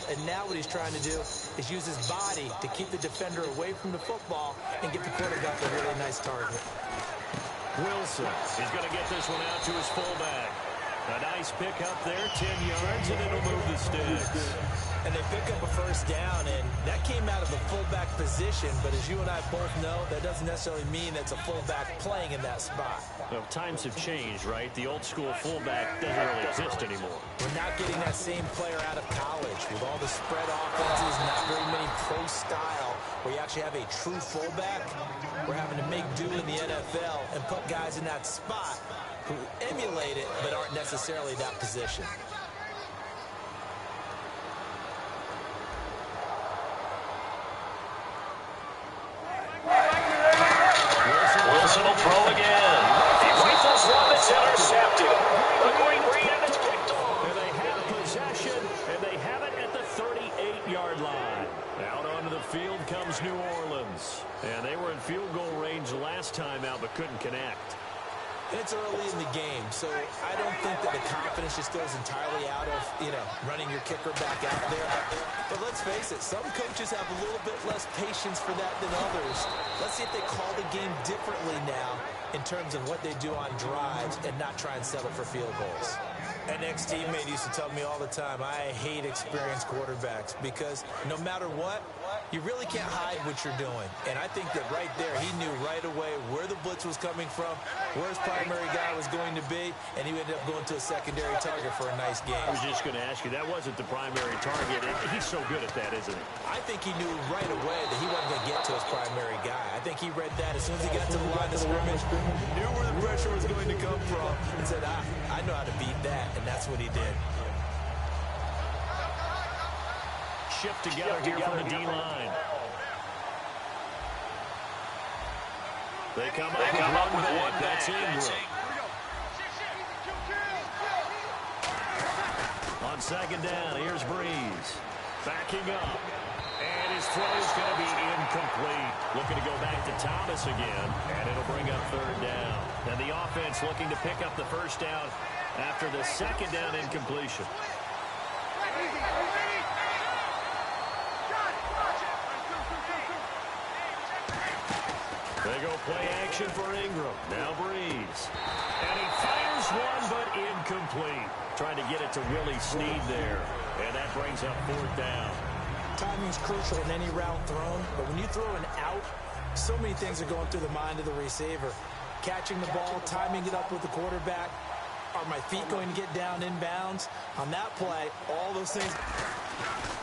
and now what he's trying to do is use his body to keep the defender away from the football and get the quarterback a really nice target. Wilson, he's going to get this one out to his fullback. A nice pick up there, 10 yards, and it'll move the sticks. And they pick up a first down, and that came out of the fullback position, but as you and I both know, that doesn't necessarily mean it's a fullback playing in that spot. Well, times have changed, right? The old school fullback doesn't really exist anymore. We're not getting that same player out of college with all the spread offenses, not very many pro style, where you actually have a true fullback. We're having to make do in the NFL and put guys in that spot who emulate it but aren't necessarily that position. Wilson will throw again. He rifles one that's intercepted. A great read and it's picked off. And they have possession, and they have it at the 38-yard line. Out onto the field comes New Orleans. And they were in field goal range last time out but couldn't connect. It's early in the game, so I don't think that the confidence just goes entirely out of, running your kicker back out there. But let's face it, some coaches have a little bit less patience for that than others. Let's see if they call the game differently now in terms of what they do on drives and not try and settle for field goals. An ex-teammate used to tell me all the time, I hate experienced quarterbacks because no matter what, you really can't hide what you're doing. And I think that right there, he knew right away where the blitz was coming from, where his primary guy was going to be, and he ended up going to a secondary target for a nice game. I was just going to ask you, that wasn't the primary target. He's so good at that, isn't he? I think he knew right away that he wasn't going to get to his primary guy. I think he read that as soon as he got to the line of scrimmage, knew where the pressure was going to come from, and said, I know how to beat that, and that's what he did. Shift together here from the D-line. They come up with one. That's Ingram. On second down, here's Breeze. Backing up. And his throw is going to be incomplete. Looking to go back to Thomas again. And it'll bring up third down. And the offense looking to pick up the first down after the second down incompletion. They go play action for Ingram. Now Breeze. And he fires one, but incomplete. Trying to get it to Willie Snead there. And that brings up fourth down. Timing's crucial in any route thrown, but when you throw an out, so many things are going through the mind of the receiver. Catching the ball, timing it up with the quarterback. Are my feet going to get down inbounds? On that play, all those things.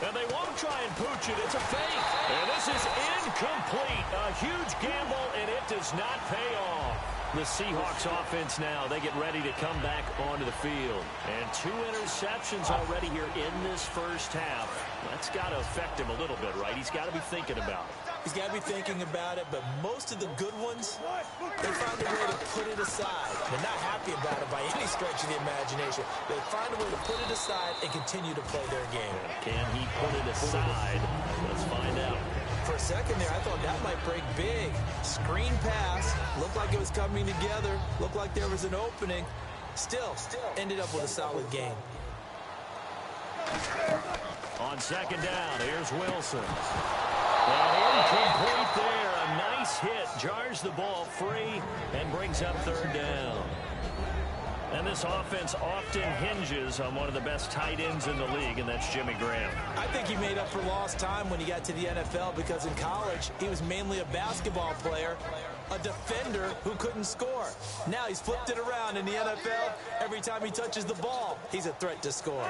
And they won't try and pooch it. It's a fake. And this is incomplete. A huge gamble, and it does not pay off. The Seahawks offense now, they get ready to come back onto the field. And 2 interceptions already here in this first half. That's got to affect him a little bit, right? He's got to be thinking about it. He's got to be thinking about it, but most of the good ones, they find a way to put it aside. They're not happy about it by any stretch of the imagination. They find a way to put it aside and continue to play their game. Can he put it aside? Let's find out. For a second there, I thought that might break big. Screen pass. Looked like it was coming together. Looked like there was an opening. Still ended up with a solid game. On second down, here's Wilson. And incomplete there. A nice hit. Jars the ball free and brings up third down. And this offense often hinges on one of the best tight ends in the league, and that's Jimmy Graham. I think he made up for lost time when he got to the NFL because in college, he was mainly a basketball player, a defender who couldn't score. Now he's flipped it around in the NFL. Every time he touches the ball, he's a threat to score.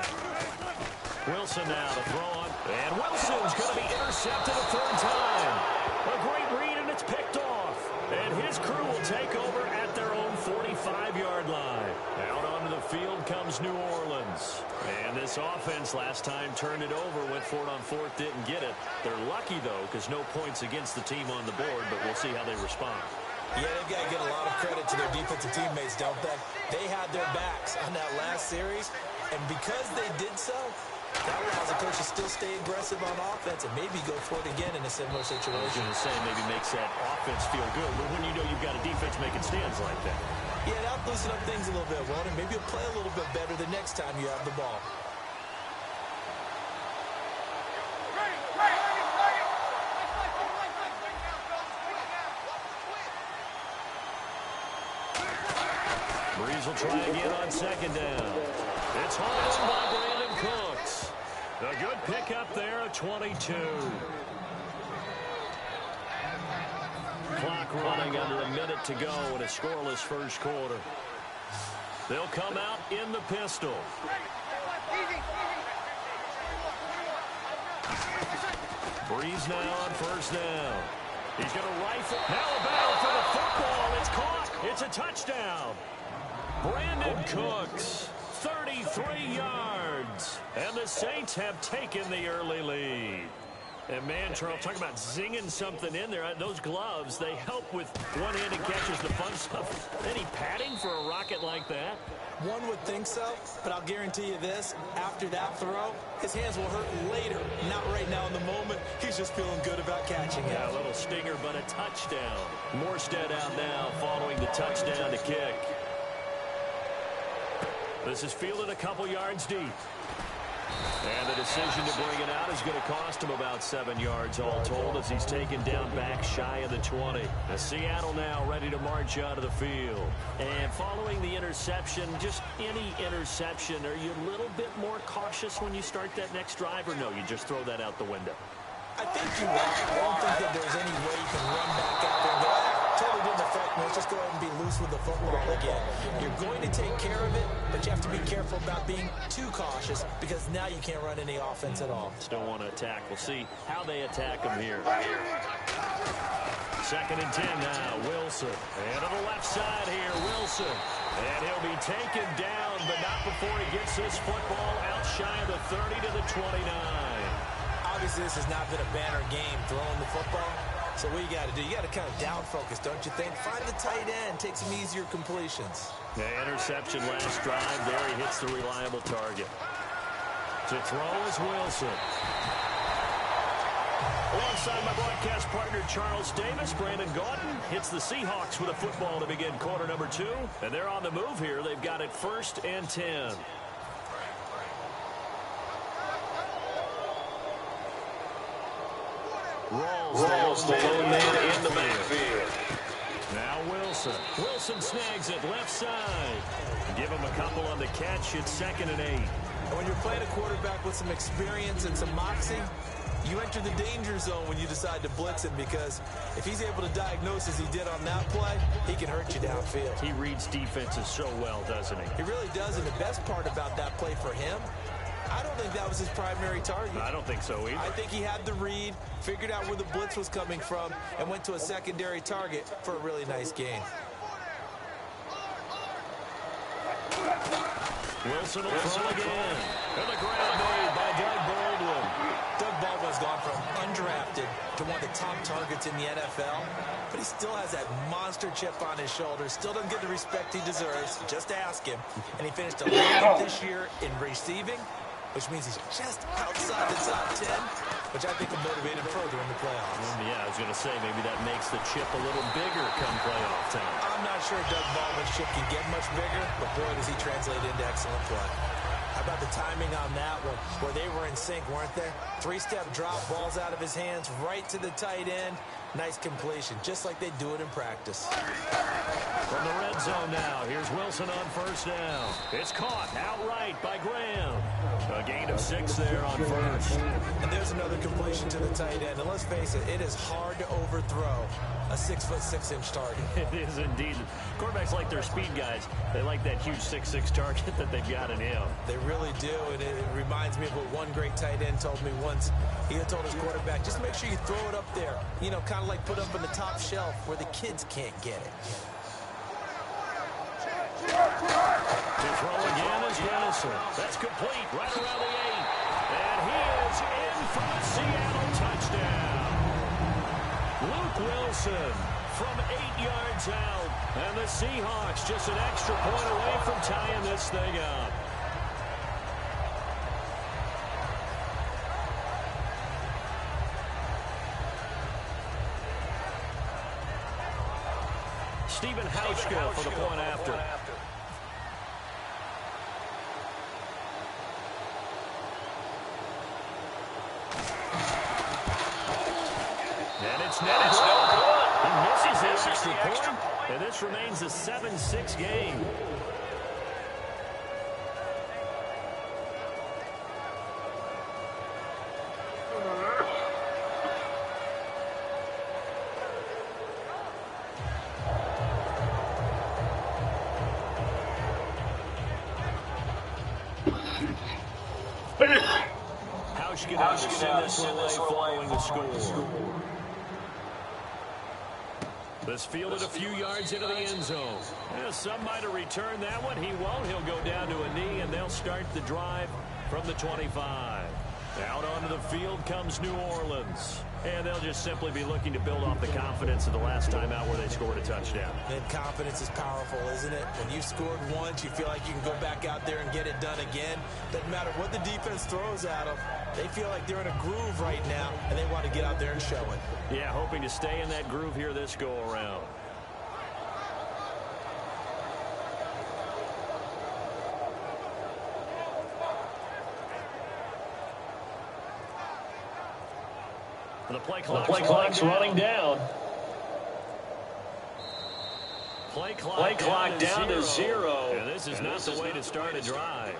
Wilson now to throw on. And Wilson's going to be intercepted a third time. A great read, and it's picked off. And his crew will take over at their own 45-yard line. Out onto the field comes New Orleans. And this offense last time turned it over, went for it on fourth, didn't get it. They're lucky, though, because no points against the team on the board, but we'll see how they respond. Yeah, they've got to get a lot of credit to their defensive teammates, don't they? They had their backs on that last series, and because they did so, that allows the coach to still stay aggressive on offense and maybe go for it again in a similar situation. I was going to say maybe makes that offense feel good, but when you know you've got a defense making stands like that. Yeah, that'll loosen up things a little bit, Walter. Maybe you'll play a little bit better the next time you have the ball. Breeze will try again on second down. It's hauled in by Brandon Cooks. A good pickup there at 22. Clock running under a minute to go in a scoreless first quarter. They'll come out in the pistol. Breeze now on first down. He's going to rifle. Now a battle for the football. It's caught. It's a touchdown. Brandon Cooks, 33 yards. And the Saints have taken the early lead. And, man, Charles, talk about zinging something in there. Those gloves, they help with one-handed catches, the fun stuff. Any padding for a rocket like that? One would think so, but I'll guarantee you this. After that throw, his hands will hurt later. Not right now in the moment. He's just feeling good about catching it. Yeah, a little stinger, but a touchdown. Morstead out now following the touchdown to kick. This is fielded a couple yards deep. And the decision to bring it out is going to cost him about 7 yards all told as he's taken down back shy of the 20. Now Seattle now ready to march out of the field. And following the interception, just any interception, are you a little bit more cautious when you start that next drive, or no, you just throw that out the window? I think you are. I don't think that there's any way you can run back out there and go, totally didn't affect me. Let's just go ahead and be loose with the football again. You're going to take care of it, but you have to be careful about being too cautious because now you can't run any offense at all. Just don't want to attack. We'll see how they attack him here. 2nd and 10 now. Wilson. And to the left side here, Wilson. And he'll be taken down, but not before he gets this football out shy of the 30 to the 29. Obviously, this has not been a banner game throwing the football. So what you got to do, you got to kind of down focus, don't you think? Find the tight end, take some easier completions. The interception last drive. There he hits the reliable target. To throw is Wilson. Alongside my broadcast partner, Charles Davis, Brandon Gaudin hits the Seahawks with a football to begin quarter number 2. And they're on the move here. They've got it 1st and 10. Rolls the lone man in the backfield. Now Wilson. Wilson snags it left side. Give him a couple on the catch. It's 2nd and 8. And when you're playing a quarterback with some experience and some moxie, you enter the danger zone when you decide to blitz him because if he's able to diagnose as he did on that play, he can hurt you downfield. He reads defenses so well, doesn't he? He really does, and the best part about that play for him, I don't think that was his primary target. I don't think so either. I think he had the read, figured out where the blitz was coming from, and went to a secondary target for a really nice gain. Wilson will throw again. And the grab made by Doug Baldwin. Doug Baldwin's gone from undrafted to one of the top targets in the NFL, but he still has that monster chip on his shoulder, still doesn't get the respect he deserves. Just ask him. And he finished 11th this year in receiving, which means he's just outside the top 10, which I think will motivate him further in the playoffs. Yeah, I was going to say, maybe that makes the chip a little bigger come playoff time. I'm not sure Doug Baldwin's chip can get much bigger, but boy, does he translate into excellent play. How about the timing on that one, where they were in sync, weren't they? 3-step drop, balls out of his hands, right to the tight end. Nice completion, just like they do it in practice. From the red zone now, here's Wilson on first down. It's caught outright by Graham. A gain of 6 there on first. And there's another completion to the tight end. And let's face it, it is hard to overthrow a 6'6" target. It is indeed. Quarterbacks like their speed guys. They like that huge 6'6" target that they've got in him. They really do, and it reminds me of what one great tight end told me once. He told his quarterback, just make sure you throw it up there. You know, kind of like put up on the top shelf where the kids can't get it. To throw again is Wilson. That's complete right around the 8. And he is in for the Seattle touchdown. Luke Wilson from 8 yards out. And the Seahawks just an extra point away from tying this thing up. Stephen Hauschka for the point after. And it's no good. He misses the extra point. And this remains a 7-6 game. How's this following the score. This fielded a few yards into the end zone. Some might have returned that one. He won't. He'll go down to a knee, and they'll start the drive from the 25. Out onto the field comes New Orleans. And they'll just simply be looking to build off the confidence of the last time out where they scored a touchdown. And confidence is powerful, isn't it? When you scored once, you feel like you can go back out there and get it done again. Doesn't matter what the defense throws at them. They feel like they're in a groove right now, and they want to get out there and show it. Yeah, hoping to stay in that groove here this go-around. The play clock's running down. Play clock down to 0. And this is not the way to start a drive.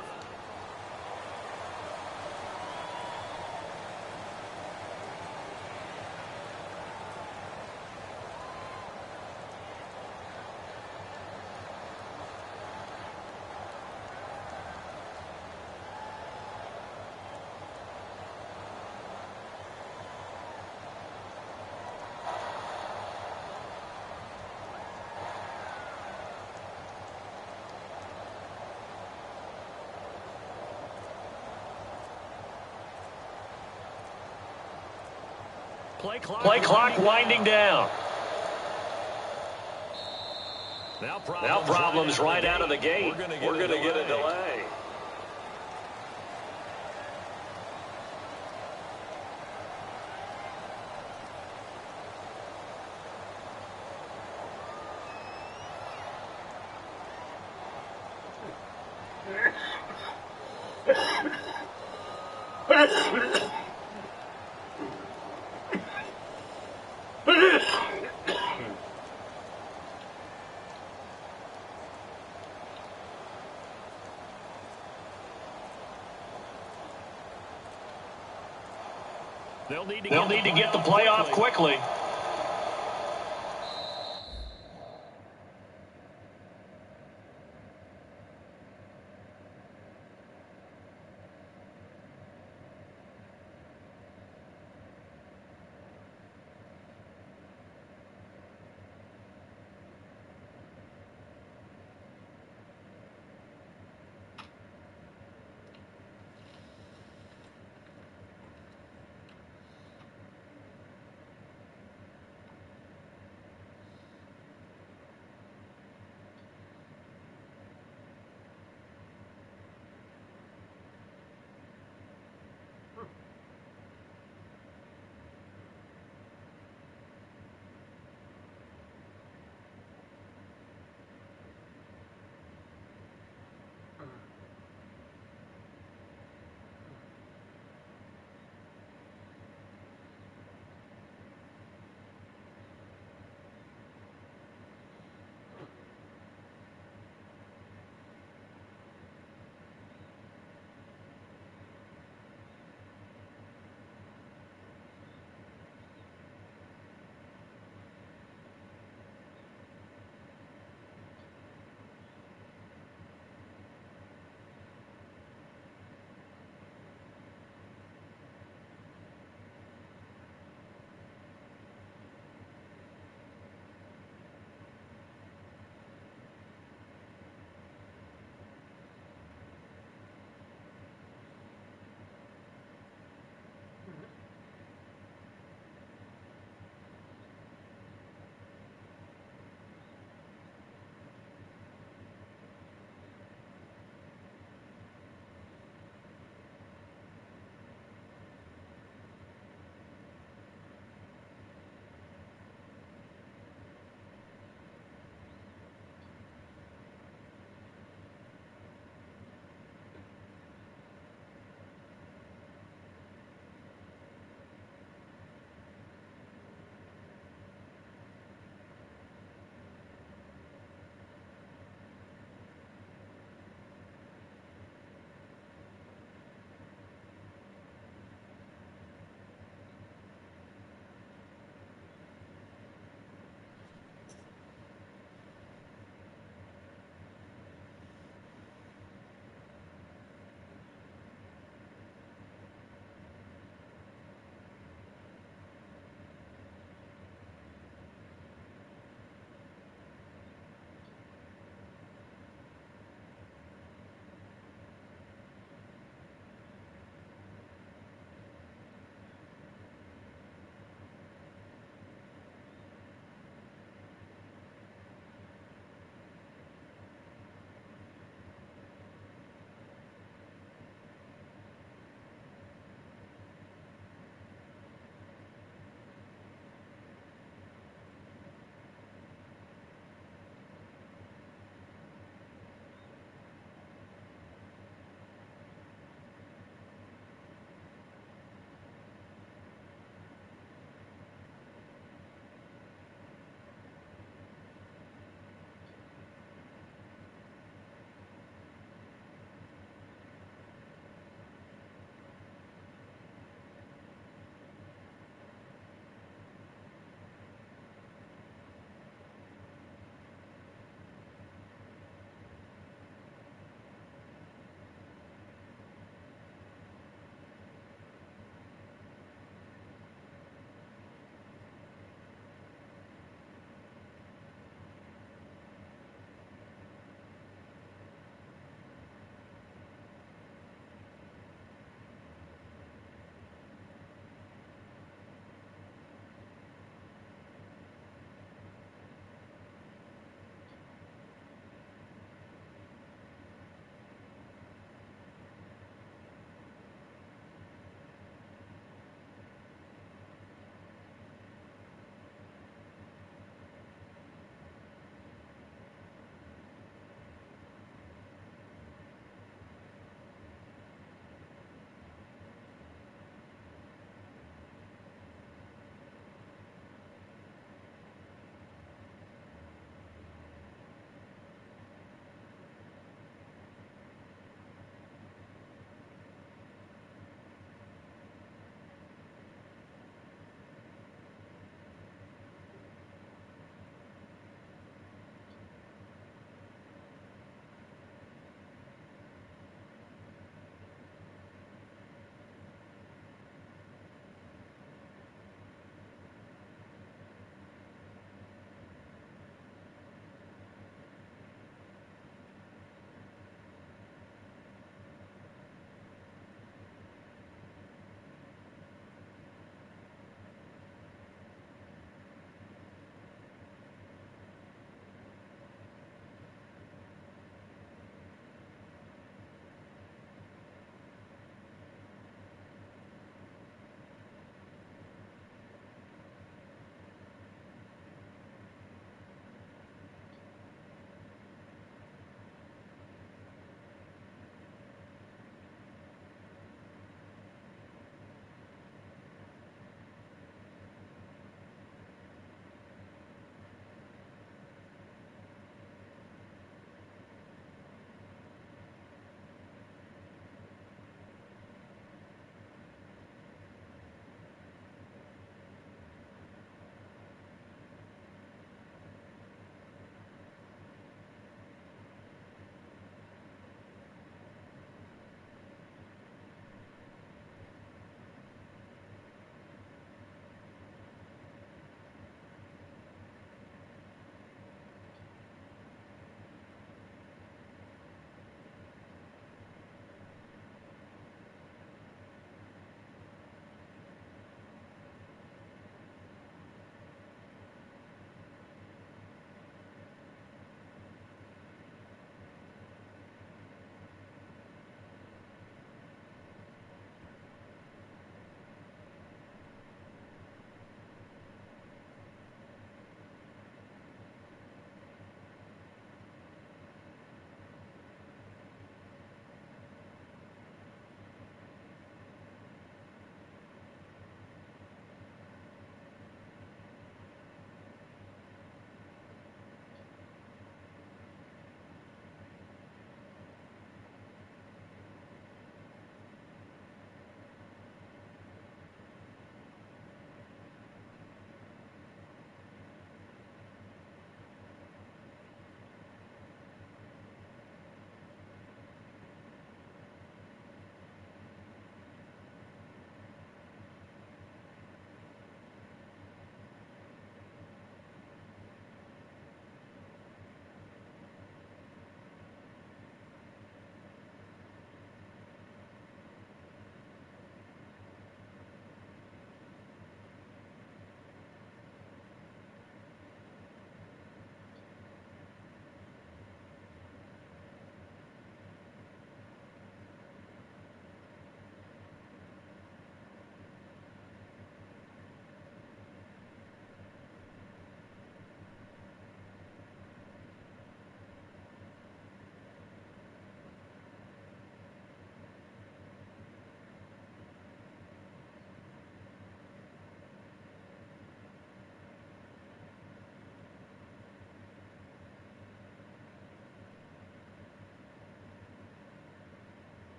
Play clock winding down. Now problems right out of the gate. We're going to get a delay. They'll need to get the play off quickly.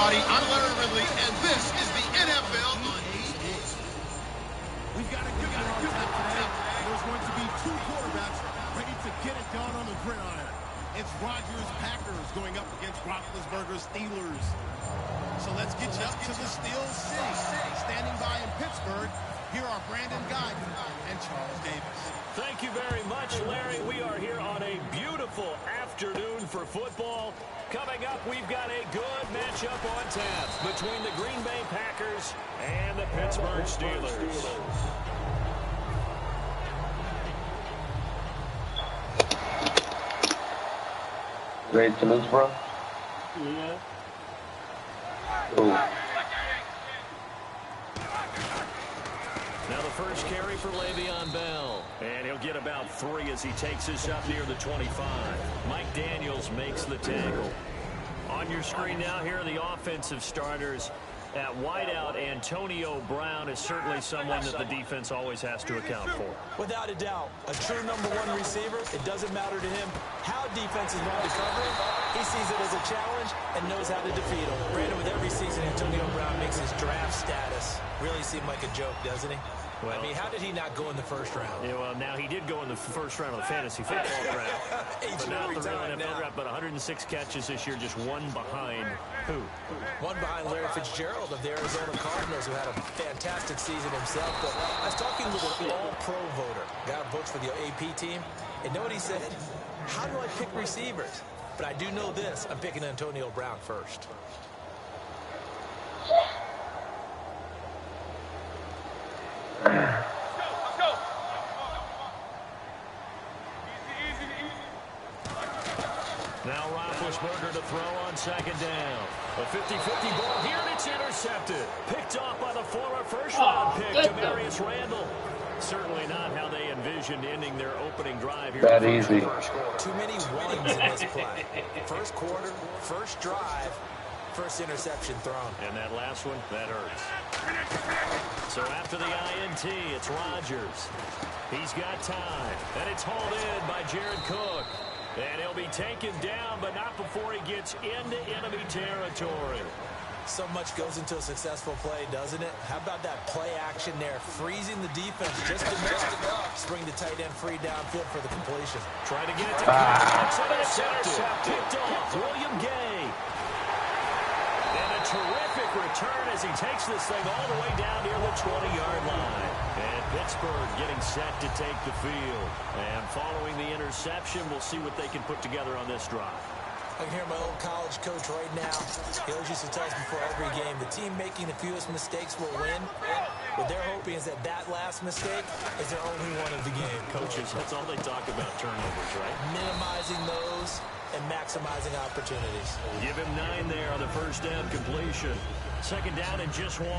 I'm Larry Ridley, and this is the NFL on EA. We've got a good one on tap today. There's going to be two quarterbacks ready to get it done on the gridiron. It's Rodgers' Packers going up against Roethlisberger's Steelers. So let's get you up to the Steel City. Standing by in Pittsburgh, here are Brandon Guyton and Charles Davis. Thank you very much, Larry. We are here on a beautiful afternoon for football. Coming up, we've got a good matchup on tap between the Green Bay Packers and the Pittsburgh Steelers. Ready to lose, bro? Yeah. Ooh. Now the first carry for Le'Veon Bell. And he'll get about 3 as he takes this up near the 25. Mike Daniels makes the tackle. On your screen now, here are the offensive starters. At wideout, Antonio Brown is certainly someone that the defense always has to account for. Without a doubt, a true #1 receiver. It doesn't matter to him how defenses want to cover him. He sees it as a challenge and knows how to defeat him. Brandon, with every season, Antonio Brown makes his draft status really seem like a joke, doesn't he? Well, I mean, how did he not go in the first round? Yeah, well, now he did go in the first round of the fantasy football draft. But not the real NFL draft, but 106 catches this year, just one behind who? One behind Larry Fitzgerald of the Arizona Cardinals, who had a fantastic season himself. But I was talking with an all-pro voter, guy who votes for the AP team, and know what he said? How do I pick receivers? But I do know this, I'm picking Antonio Brown first. Now Roethlisberger to throw on second down. A 50-50 ball here, and it's intercepted. Picked off by the former first-round pick, Demarius Randall. Certainly not how they envisioned ending their opening drive here. That easy. Too many ones in this play. First quarter, first drive, first interception thrown. And that last one, that hurts. So after the INT, it's Rodgers. He's got time, and it's hauled in by Jared Cook. And he'll be taken down, but not before he gets into enemy territory. So much goes into a successful play, doesn't it? How about that play action there, freezing the defense just enough to bring the tight end free downfield for the completion. Trying to get it to intercepted. Picked off William Gay. And a terrific return as he takes this thing all the way down near the 20-yard line. And Pittsburgh getting set to take the field. And following the interception, we'll see what they can put together on this drive. I can hear my old college coach right now. He always used to tell us before every game, the team making the fewest mistakes will win. What they're hoping is that that last mistake is their only one of the game. Coaches, that's all they talk about, turnovers, right? Minimizing those and maximizing opportunities. Give him 9 there on the first down completion. Second down and just 1.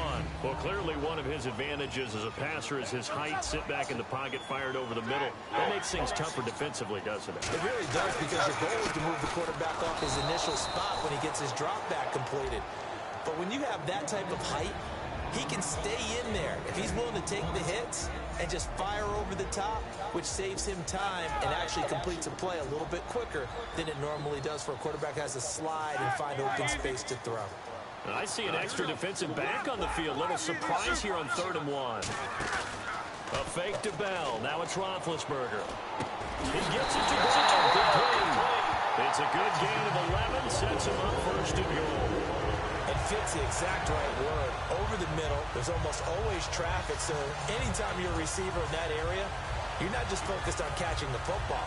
Well, clearly one of his advantages as a passer is his height. Sit back in the pocket, fired over the middle. That makes things tougher defensively, doesn't it? It really does, because your goal is to move the quarterback off his initial spot when he gets his drop back completed. But when you have that type of height, he can stay in there if he's willing to take the hits and just fire over the top, which saves him time and actually completes a play a little bit quicker than it normally does for a quarterback who has to slide and find open space to throw. I see an extra defensive back on the field. Little surprise here on 3rd and 1. A fake to Bell. Now it's Roethlisberger. He gets it to Bell. Big play. It's a good gain of 11. Sets him up 1st and goal. It fits the exact right word. Over the middle, there's almost always traffic. So anytime you're a receiver in that area, you're not just focused on catching the football.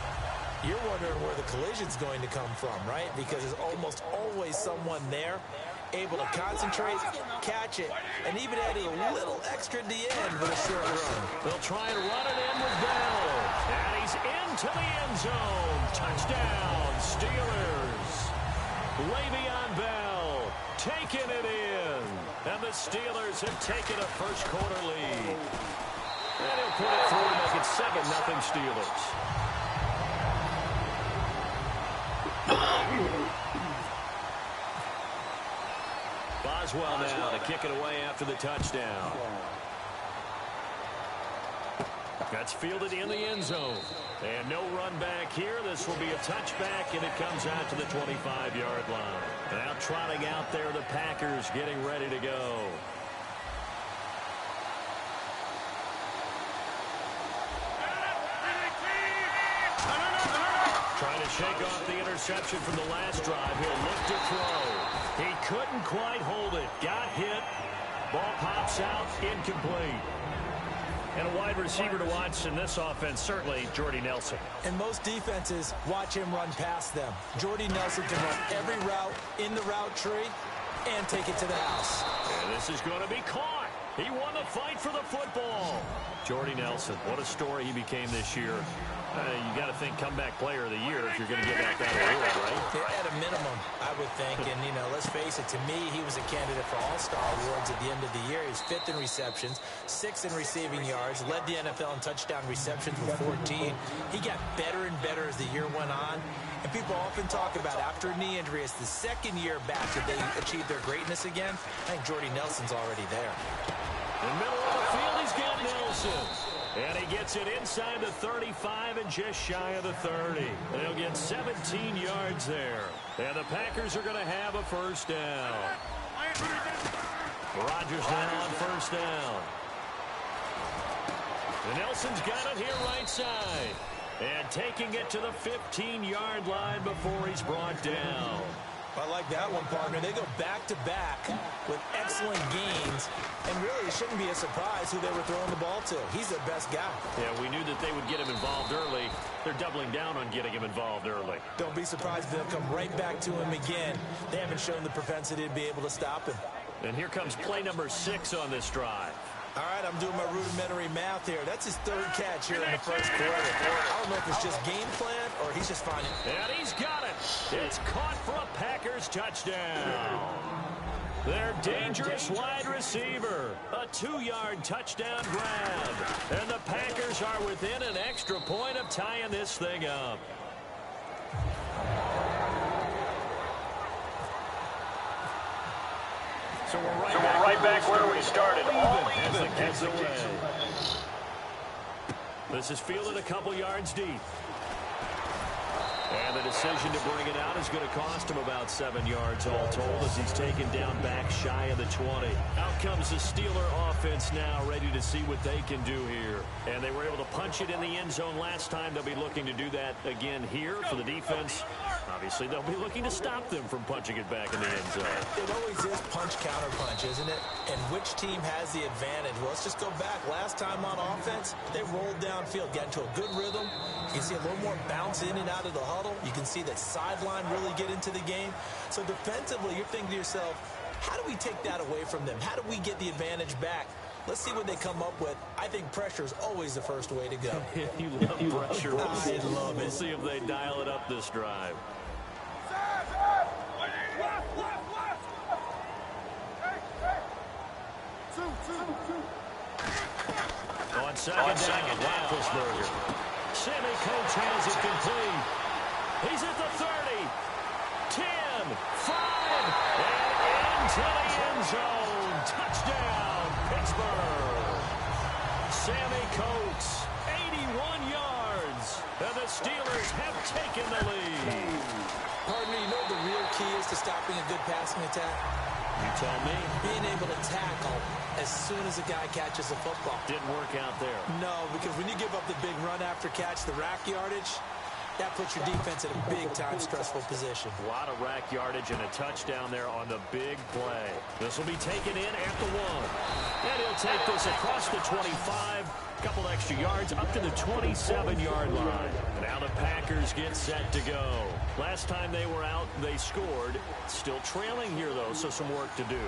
You're wondering where the collision's going to come from, right? Because there's almost always someone there able to concentrate, catch it, and even added a little extra at the end with a short run. They'll try and run it in with Bell. And he's into the end zone. Touchdown, Steelers. Le'Veon Bell taking it in. And the Steelers have taken a first quarter lead. And he'll put it through to make it 7-0 Steelers. Boswell now to kick it away after the touchdown. That's fielded in the end zone. And no run back here. This will be a touchback, and it comes out to the 25-yard line. Now trotting out there, the Packers getting ready to go. Trying to shake off the interception from the last drive. He'll look to throw. He couldn't quite hold it. Got hit. Ball pops out. Incomplete. And a wide receiver to watch in this offense, certainly Jordy Nelson. And most defenses watch him run past them. Jordy Nelson can run every route in the route tree and take it to the house. And this is going to be caught. He won the fight for the football. Jordy Nelson, what a story he became this year. You got to think comeback player of the year if you're going to give out that award, right? At a minimum, I would think. And, you know, let's face it, to me, he was a candidate for all-star awards at the end of the year. He was 5th in receptions, 6th in receiving yards, led the NFL in touchdown receptions with 14. He got better and better as the year went on. And people often talk about after a knee injury, it's the second year back that they achieve their greatness again. I think Jordy Nelson's already there. In the middle of the field, he's got Nelson. And he gets it inside the 35 and just shy of the 30. They'll get 17 yards there. And the Packers are going to have a first down. Rodgers now on first down. And Nelson's got it here right side. And taking it to the 15-yard line before he's brought down. I like that one, partner. They go back-to-back with excellent gains, and really it shouldn't be a surprise who they were throwing the ball to. He's their best guy. Yeah, we knew that they would get him involved early. They're doubling down on getting him involved early. Don't be surprised if they'll come right back to him again. They haven't shown the propensity to be able to stop him. And here comes play number 6 on this drive. All right, I'm doing my rudimentary math here. That's his 3rd catch here in the first quarter. I don't know if it's just game plan or he's just finding it. And he's got it. It's caught for a Packers touchdown. Their dangerous wide receiver. A 2-yard touchdown grab. And the Packers are within an extra point of tying this thing up. So we're right back where we started. All even as the away. This is fielded a couple yards deep. And the decision to bring it out is going to cost him about 7 yards all told as he's taken down back shy of the 20. Out comes the Steeler offense now, ready to see what they can do here. And they were able to punch it in the end zone last time. They'll be looking to do that again here for the defense. Obviously, they'll be looking to stop them from punching it back in the end zone. It always is punch-counter-punch, isn't it? And which team has the advantage? Well, let's just go back. Last time on offense, they rolled downfield, got into a good rhythm. You can see a little more bounce in and out of the huddle. You can see that sideline really get into the game. So defensively, you're thinking to yourself, how do we take that away from them? How do we get the advantage back? Let's see what they come up with. I think pressure is always the first way to go. You love pressure. I love it. We'll see if they dial it up this drive. On second down, Roethlisberger. Sammy Coates has it complete. He's at the 30, 10, 5, and into the end zone. Touchdown, Pittsburgh. Sammy Coates, 81 yards, and the Steelers have taken the lead. Partner, you know the real key is to stopping a good passing attack? You tell me. Being able to tackle as soon as a guy catches the football. Didn't work out there. No, because when you give up the big run after catch, the rack yardage, that puts your defense in a big-time stressful position. A lot of rack yardage and a touchdown there on the big play. This will be taken in at the 1. And he'll take this across the 25. A couple extra yards up to the 27-yard line. Now the Packers get set to go. Last time they were out, they scored. Still trailing here, though, so some work to do.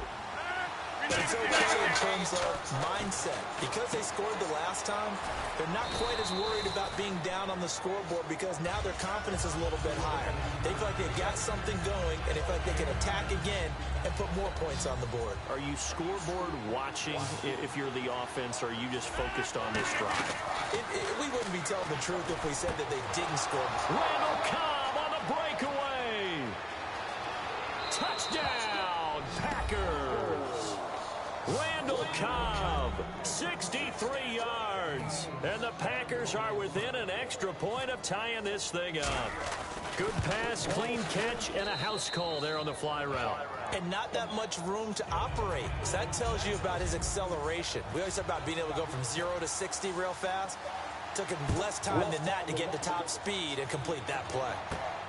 It's okay in terms of mindset. Because they scored the last time, they're not quite as worried about being down on the scoreboard because now their confidence is a little bit higher. They feel like they've got something going, and they feel like they can attack again and put more points on the board. Are you scoreboard watching if you're the offense, or are you just focused on this drive? We wouldn't be telling the truth if we said that they didn't score. Randall Cobb on the breakaway. Touchdown, Packers. Randall Cobb, 63 yards. And the Packers are within an extra point of tying this thing up. Good pass, clean catch, and a house call there on the fly route. And not that much room to operate. So that tells you about his acceleration. We always talk about being able to go from 0 to 60 real fast. Took him less time than that to get to top speed and complete that play.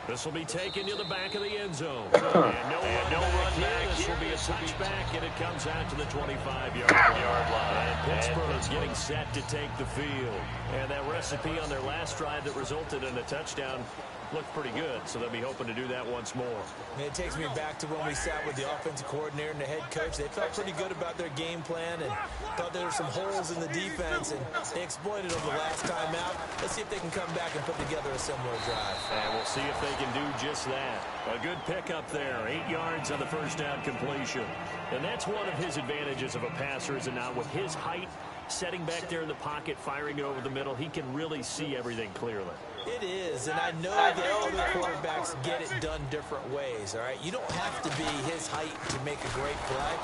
This will be taken to the back of the end zone. And no run back. This will be a touchback, and it comes out to the 25-yard line. And Pittsburgh is getting set to take the field. And that recipe on their last drive that resulted in a touchdown looked pretty good, so they'll be hoping to do that once more. And it takes me back to when we sat with the offensive coordinator and the head coach. They felt pretty good about their game plan and thought there were some holes in the defense, and they exploited them the last time out. Let's see if they can come back and put together a similar drive. And we'll see if they can do just that. A good pickup there, 8 yards on the first down completion. And that's one of his advantages of a passer, is it not? With his height, setting back there in the pocket, firing it over the middle, he can really see everything clearly. It is, and I know that other quarterbacks get it done different ways, all right? You don't have to be his height to make a great play,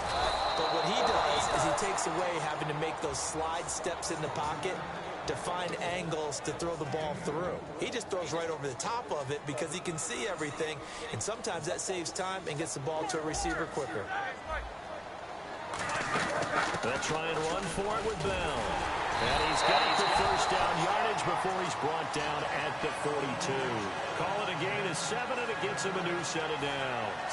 but what he does is he takes away having to make those slide steps in the pocket to find angles to throw the ball through. He just throws right over the top of it because he can see everything, and sometimes that saves time and gets the ball to a receiver quicker. They'll try and run for it with Bell. And he's got the first down yardage before he's brought down at the 42. Call it a gain of 7, and it gets him a new set of downs.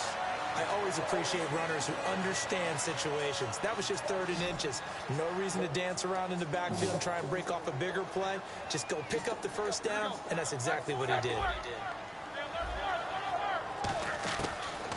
I always appreciate runners who understand situations. That was just 3rd and inches. No reason to dance around in the backfield and try and break off a bigger play. Just go pick up the first down, and that's exactly what he did.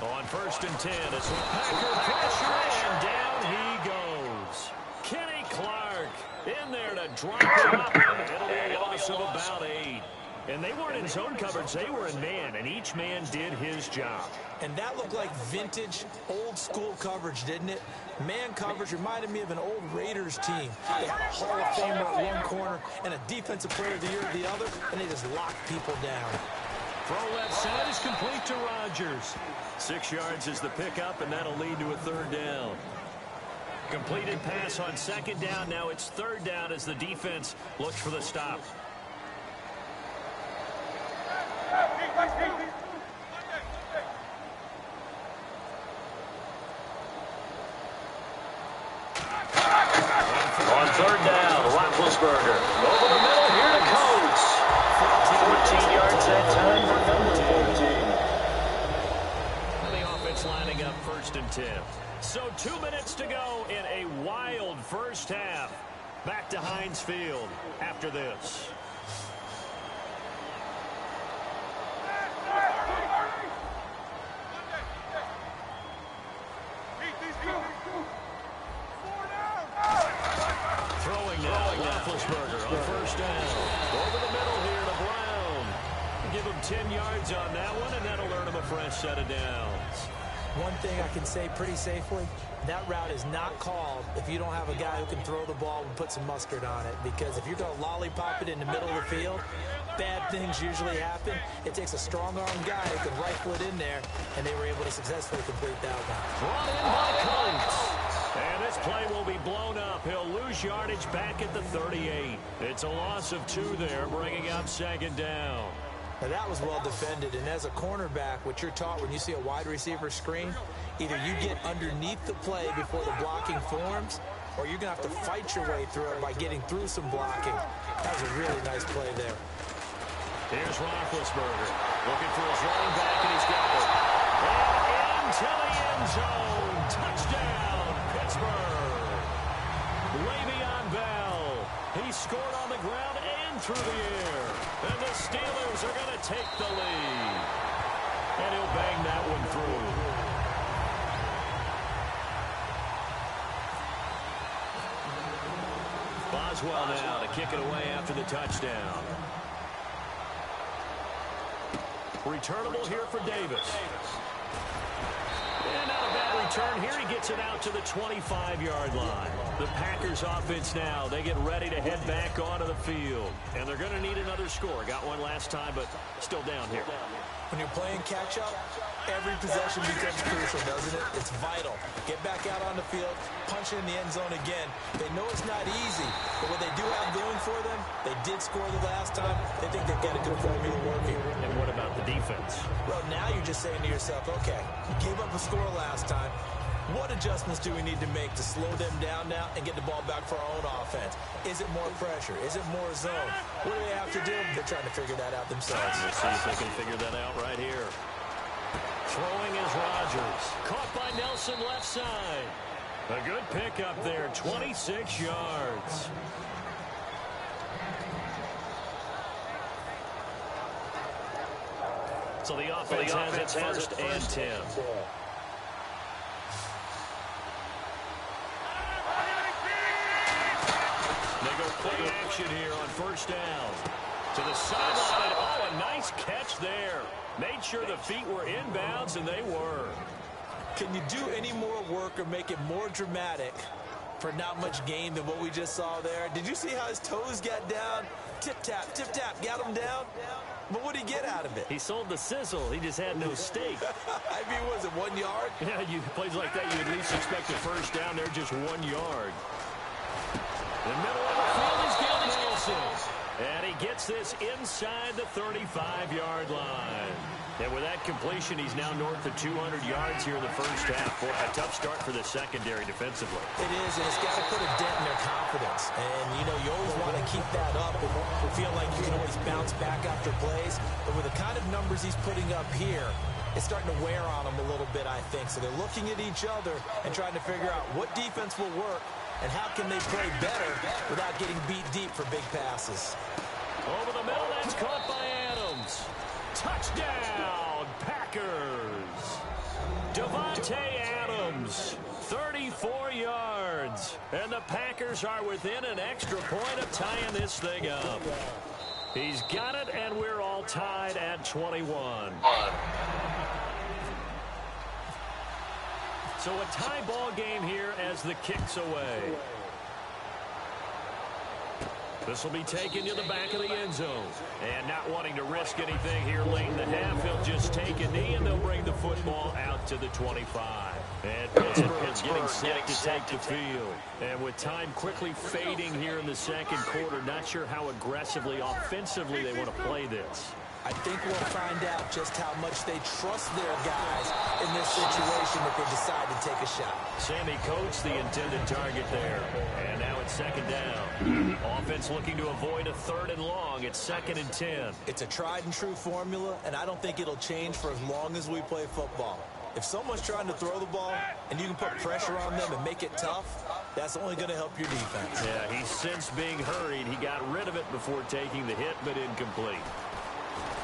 On 1st and 10, it's Packer pressure, and down he goes. Kenny Clark in there to drop him up. It'll be a loss of about 8. And they weren't in zone coverage. They were in man, and each man did his job. And that looked like vintage, old-school coverage, didn't it? Man coverage reminded me of an old Raiders team. They had a Hall of Famer at one corner and a Defensive Player of the Year at the other, and they just locked people down. Throw left side is complete to Rodgers. 6 yards is the pickup, and that'll lead to a third down. Completed pass on second down. Now it's third down as the defense looks for the stop. On third down, Roethlisberger. Over the middle here to Coates. 14 yards that time for number 14. And the offense lining up 1st and 10. So 2 minutes to go in a wild first half. Back to Heinz Field after this. Throwing now, Roethlisberger on first down. Over the middle here to Brown. Give him 10 yards on that one, and that'll earn him a fresh set of downs. One thing I can say pretty safely, that route is not called if you don't have a guy who can throw the ball and put some mustard on it. Because if you're going to lollipop it in the middle of the field, bad things usually happen. It takes a strong-arm guy who can rifle it in there, and they were able to successfully complete that one. Brought in by Coates. And this play will be blown up. He'll lose yardage back at the 38. It's a loss of 2 there, bringing up second down. Now that was well defended, and as a cornerback, what you're taught when you see a wide receiver screen, either you get underneath the play before the blocking forms, or you're going to have to fight your way through it by getting through some blocking. That was a really nice play there. Here's Roethlisberger looking for his running back, and he's got it. And into the end zone. Touchdown, Pittsburgh. Le'Veon Bell. He scored on the ground and through the air. And the Steelers are going to take the lead. And he'll bang that one through. Boswell now to kick it away after the touchdown. Returnable here for Davis. And not a bad return here. He gets it out to the 25-yard line. The Packers offense now, they get ready to head back onto the field. And they're going to need another score. Got one last time, but still down here. When you're playing catch-up, every possession becomes crucial, doesn't it? It's vital. Get back out on the field, punch it in the end zone again. They know it's not easy, but what they do have going for them, they did score the last time. They think they've got a good formula working. And what about the defense? Well, now you're just saying to yourself, okay, you gave up a score last time. What adjustments do we need to make to slow them down now and get the ball back for our own offense? Is it more pressure? Is it more zone? What do they have to do? They're trying to figure that out themselves. We'll see if they can figure that out right here. Throwing is Rodgers. Caught by Nelson left side. A good pickup there, 26 yards. So the offense has it first and 10. They go play action here on first down. To the sideline. Oh, a nice catch there. Made sure the feet were inbounds, and they were. Can you do any more work or make it more dramatic for not much gain than what we just saw there? Did you see how his toes got down? Tip-tap, got him down. But what did he get out of it? He sold the sizzle. He just had no steak. I mean, was it 1 yard? Yeah, plays like that, you at least expect a first down there, just 1 yard. The middle of the field is Gil Nelson. And he gets this inside the 35-yard line. And with that completion, he's now north of 200 yards here in the first half. Boy, a tough start for the secondary defensively. It is, and it's got to put a dent in their confidence. And, you know, you always want to keep that up and feel like you can always bounce back after plays. But with the kind of numbers he's putting up here, it's starting to wear on them a little bit, I think. So they're looking at each other and trying to figure out what defense will work and how can they play better without getting beat deep for big passes. Over the middle, that's caught by Adams. Touchdown, Packers. Devontae Adams, 34 yards. And the Packers are within an extra point of tying this thing up. He's got it, and we're all tied at 21. So a tie ball game here as the kick's away. This will be taken to the back of the end zone. And not wanting to risk anything here late in the half, he'll just take a knee, and they'll bring the football out to the 25. And Pittsburgh getting set to take the field. And with time quickly fading here in the second quarter, not sure how aggressively, offensively they want to play this. I think we'll find out just how much they trust their guys in this situation if they decide to take a shot. Sammy Coates, the intended target there. And now it's second down. Offense looking to avoid a 3rd and long. It's 2nd and 10. It's a tried and true formula, and I don't think it'll change for as long as we play football. If someone's trying to throw the ball and you can put pressure on them and make it tough, that's only going to help your defense. Yeah, he's since being hurried. He got rid of it before taking the hit, but incomplete.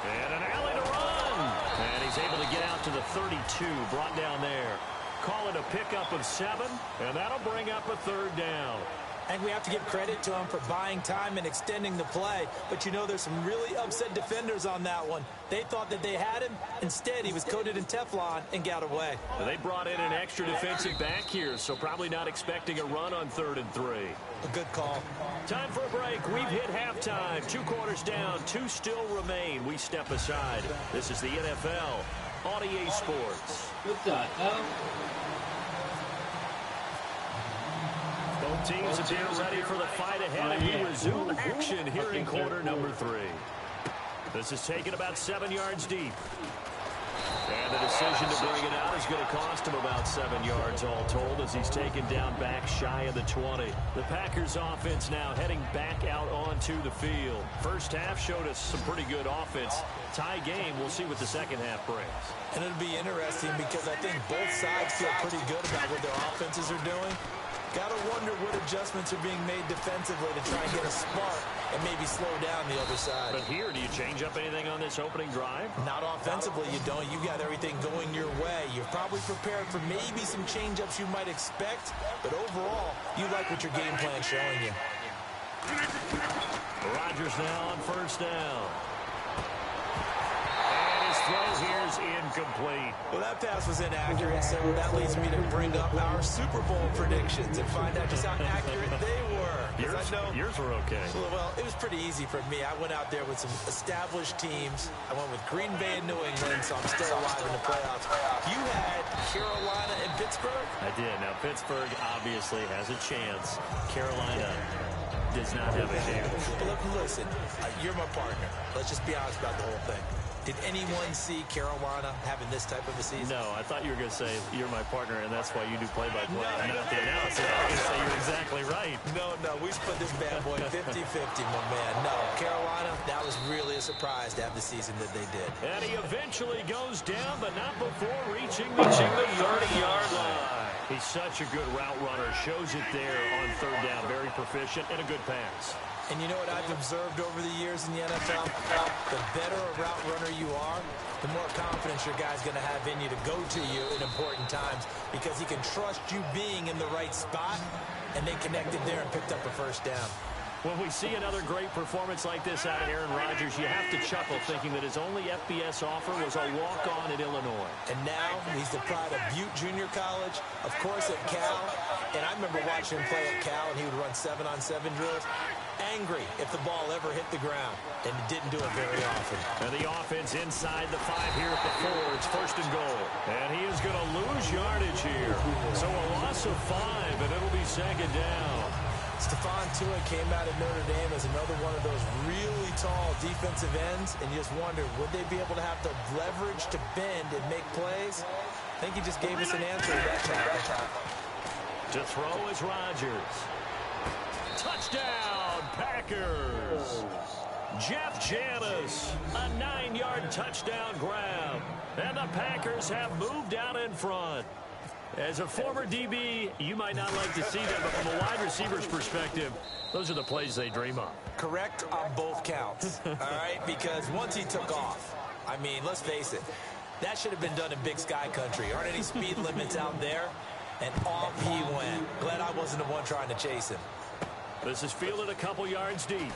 And an alley to run. And he's able to get out to the 32, brought down there. Call it a pickup of 7, and that'll bring up a 3rd down. I think we have to give credit to him for buying time and extending the play. But, you know, there's some really upset defenders on that one. They thought that they had him. Instead, he was coated in Teflon and got away. Well, they brought in an extra defensive back here, so probably not expecting a run on 3rd and 3. A good call. Time for a break. We've hit halftime. 2 quarters down. 2 still remain. We step aside. This is the NFL on EA Sports. What the hell? Both teams appear ready for the fight ahead, and we resume action here in quarter number 3. This is taken about 7 yards deep. And the decision to bring it out is going to cost him about 7 yards all told as he's taken down back shy of the 20. The Packers offense now heading back out onto the field. First half showed us some pretty good offense. Tie game, we'll see what the second half brings. And it'll be interesting because I think both sides feel pretty good about what their offenses are doing. Got to wonder what adjustments are being made defensively to try and get a spark and maybe slow down the other side. But here, do you change up anything on this opening drive? Not offensively, you don't. You got everything going your way. You're probably prepared for maybe some change-ups you might expect, but overall, you like what your game plan's showing you. Rodgers now on first down. Throw here's incomplete. Well, that pass was inaccurate, so that leads me to bring up our Super Bowl predictions and find out just how accurate they were. Yours were okay. Well, it was pretty easy for me. I went out there with some established teams. I went with Green Bay and New England, so I'm still alive in the playoffs. You had Carolina and Pittsburgh? I did. Now, Pittsburgh obviously has a chance. Carolina does not have a chance. But listen, you're my partner. Let's just be honest about the whole thing. Did anyone see Carolina having this type of a season? No, I thought you were going to say you're my partner, and that's why you do play-by-play. Not the analysis. I was going to say you're exactly right. No, we split this bad boy 50-50, my man. No, Carolina, that was really a surprise to have the season that they did. And he eventually goes down, but not before reaching the 30-yard line. He's such a good route runner. Shows it there on 3rd down. Very proficient and a good pass. And you know what I've observed over the years in the NFL? The better a route runner you are, the more confidence your guy's going to have in you to go to you in important times because he can trust you being in the right spot, and they connected there and picked up a first down. When we see another great performance like this out of Aaron Rodgers, you have to chuckle thinking that his only FBS offer was a walk-on at Illinois. And now he's the pride of Butte Junior College, of course at Cal. And I remember watching him play at Cal, and he would run 7-on-7 drills. Angry if the ball ever hit the ground, and he didn't do it very often. And the offense inside the 5 here at the 4. It's 1st and goal. And he is going to lose yardage here. So a loss of 5, and it'll be 2nd down. Stephon Tua came out of Notre Dame as another one of those really tall defensive ends, and you just wondered, would they be able to have the leverage to bend and make plays? I think he just gave us an answer at that time. To throw is Rodgers. Touchdown, Packers. Jeff Janis, a 9-yard touchdown grab. And the Packers have moved out in front. As a former DB, you might not like to see that, but from a wide receiver's perspective, those are the plays they dream of. Correct on both counts, all right? Because once he took off, I mean, let's face it, that should have been done in Big Sky Country. Aren't any speed limits out there? And off he went. Glad I wasn't the one trying to chase him. This is fielded a couple yards deep. And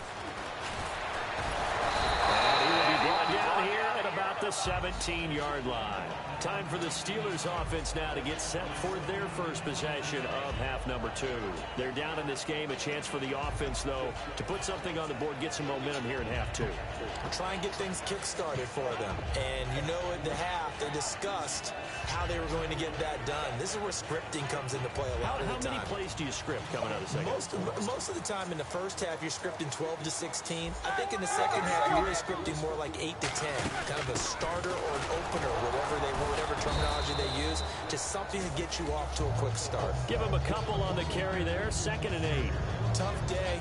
he will be brought down here at about the the 17-yard line. Time for the Steelers offense now to get set for their first possession of half number 2. They're down in this game. A chance for the offense, though, to put something on the board, get some momentum here in half 2. Try and get things kick-started for them. And you know at the half, they discussed how they were going to get that done. This is where scripting comes into play a lot of the time. How many plays do you script coming out of the second? Most of the time in the first half, you're scripting 12 to 16. I think in the second half, you're really scripting more like 8 to 10. Kind of a starter or an opener, whatever terminology they use. Just something to get you off to a quick start. Give him a couple on the carry there. 2nd and 8. Tough day.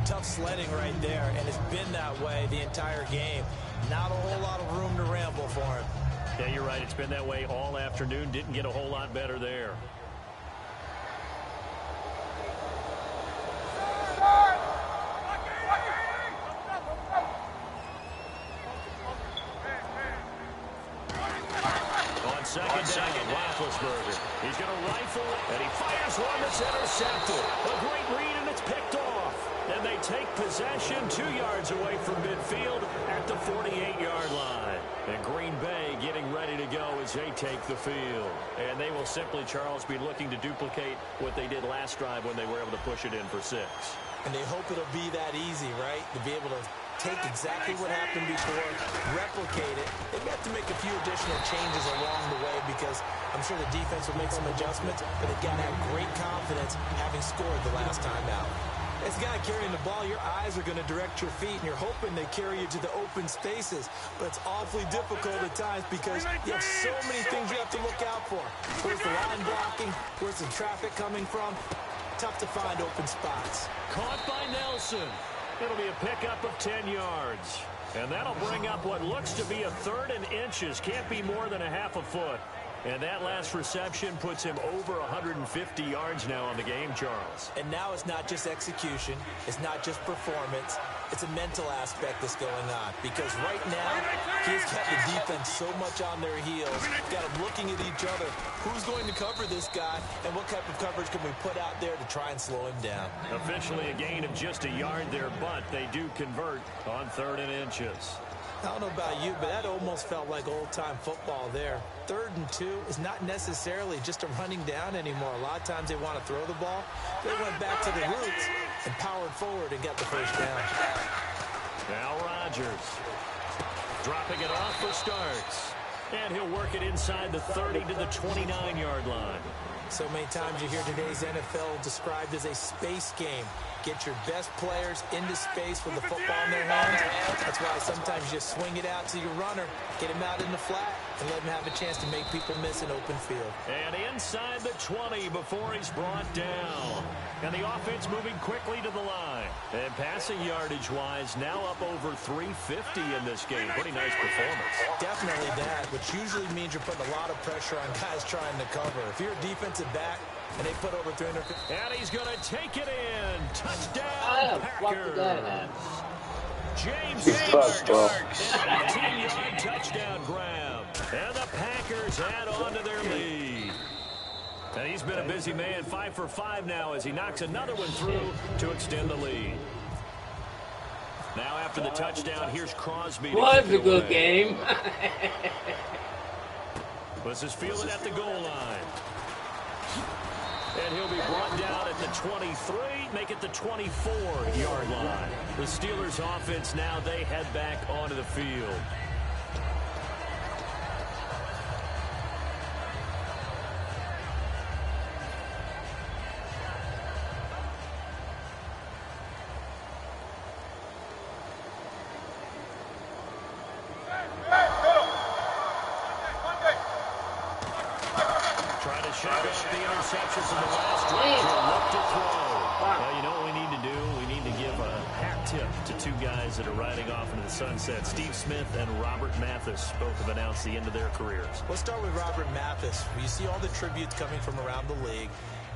Tough sledding right there, and it's been that way the entire game. Not a whole lot of room to ramble for him. Yeah, you're right. It's been that way all afternoon. Didn't get a whole lot better there. On second down, Roethlisberger. He's going to rifle, and he fires one that's intercepted. A great read, and it's picked off. And they take possession 2 yards away from midfield at the 48-yard line. And Green Bay getting ready to go as they take the field. And they will simply, Charles, be looking to duplicate what they did last drive when they were able to push it in for 6. And they hope it'll be that easy, right? To be able to take exactly what happened before, replicate it. They've got to make a few additional changes along the way because I'm sure the defense will make some adjustments, but they've got to have great confidence having scored the last time out. As a guy carrying the ball, your eyes are going to direct your feet, and you're hoping they carry you to the open spaces. But it's awfully difficult at times because you have so many things you have to look out for. Where's the line blocking? Where's the traffic coming from? Tough to find open spots. Caught by Nelson. It'll be a pickup of 10 yards. And that'll bring up what looks to be a 3rd and inches. Can't be more than a half a foot. And that last reception puts him over 150 yards now on the game, Charles. And now it's not just execution. It's not just performance. It's a mental aspect that's going on. Because right now, he's kept the defense so much on their heels. Got them looking at each other. Who's going to cover this guy? And what type of coverage can we put out there to try and slow him down? Officially a gain of just a yard there, but they do convert on 3rd and inches. I don't know about you, but that almost felt like old-time football there. 3rd and 2 is not necessarily just a running down anymore. A lot of times they want to throw the ball. They went back to the roots and powered forward and got the first down. Now Rodgers dropping it off for starts. And he'll work it inside the 30 to the 29-yard line. So many times you hear today's NFL described as a space game. Get your best players into space with the football in their hands. That's why sometimes you just swing it out to your runner, get him out in the flat, and let him have a chance to make people miss an open field. And inside the 20 before he's brought down. And the offense moving quickly to the line. And passing yardage-wise, now up over 350 in this game. Pretty nice performance. Definitely that, which usually means you're putting a lot of pressure on guys trying to cover. If you're a defensive back, and they put over 350. And he's going to take it in. Touchdown, Packers. James Starks. 18-yard touchdown grab. And the Packers add on to their lead. And he's been a busy man, 5 for 5 now as he knocks another one through to extend the lead. Now after the touchdown, here's Crosby. Was a good game. This is fielded at the goal line. And he'll be brought down at the 23, make it the 24-yard line. The Steelers offense now, they head back onto the field. Interceptions in the last drive. Look to throw. Well, you know what we need to do? We need to give a hat tip to 2 guys that are riding off into the sunset. Steve Smith and Robert Mathis both have announced the end of their careers. Let's start with Robert Mathis. You see all the tributes coming from around the league.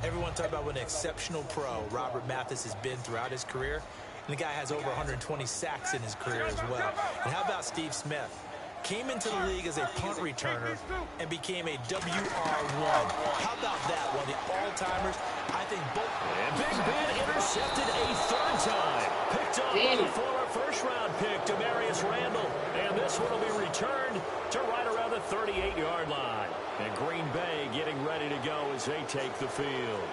Everyone talking about what an exceptional pro Robert Mathis has been throughout his career. And the guy has over 120 sacks in his career as well. And how about Steve Smith? Came into the league as a punt returner and became a WR1. How about that? One of the all-timers, I think both. And Big Ben intercepted a 3rd time. Picked up by the former first-round pick, Demarius Randall. And this one will be returned to right around the 38-yard line. And Green Bay getting ready to go as they take the field.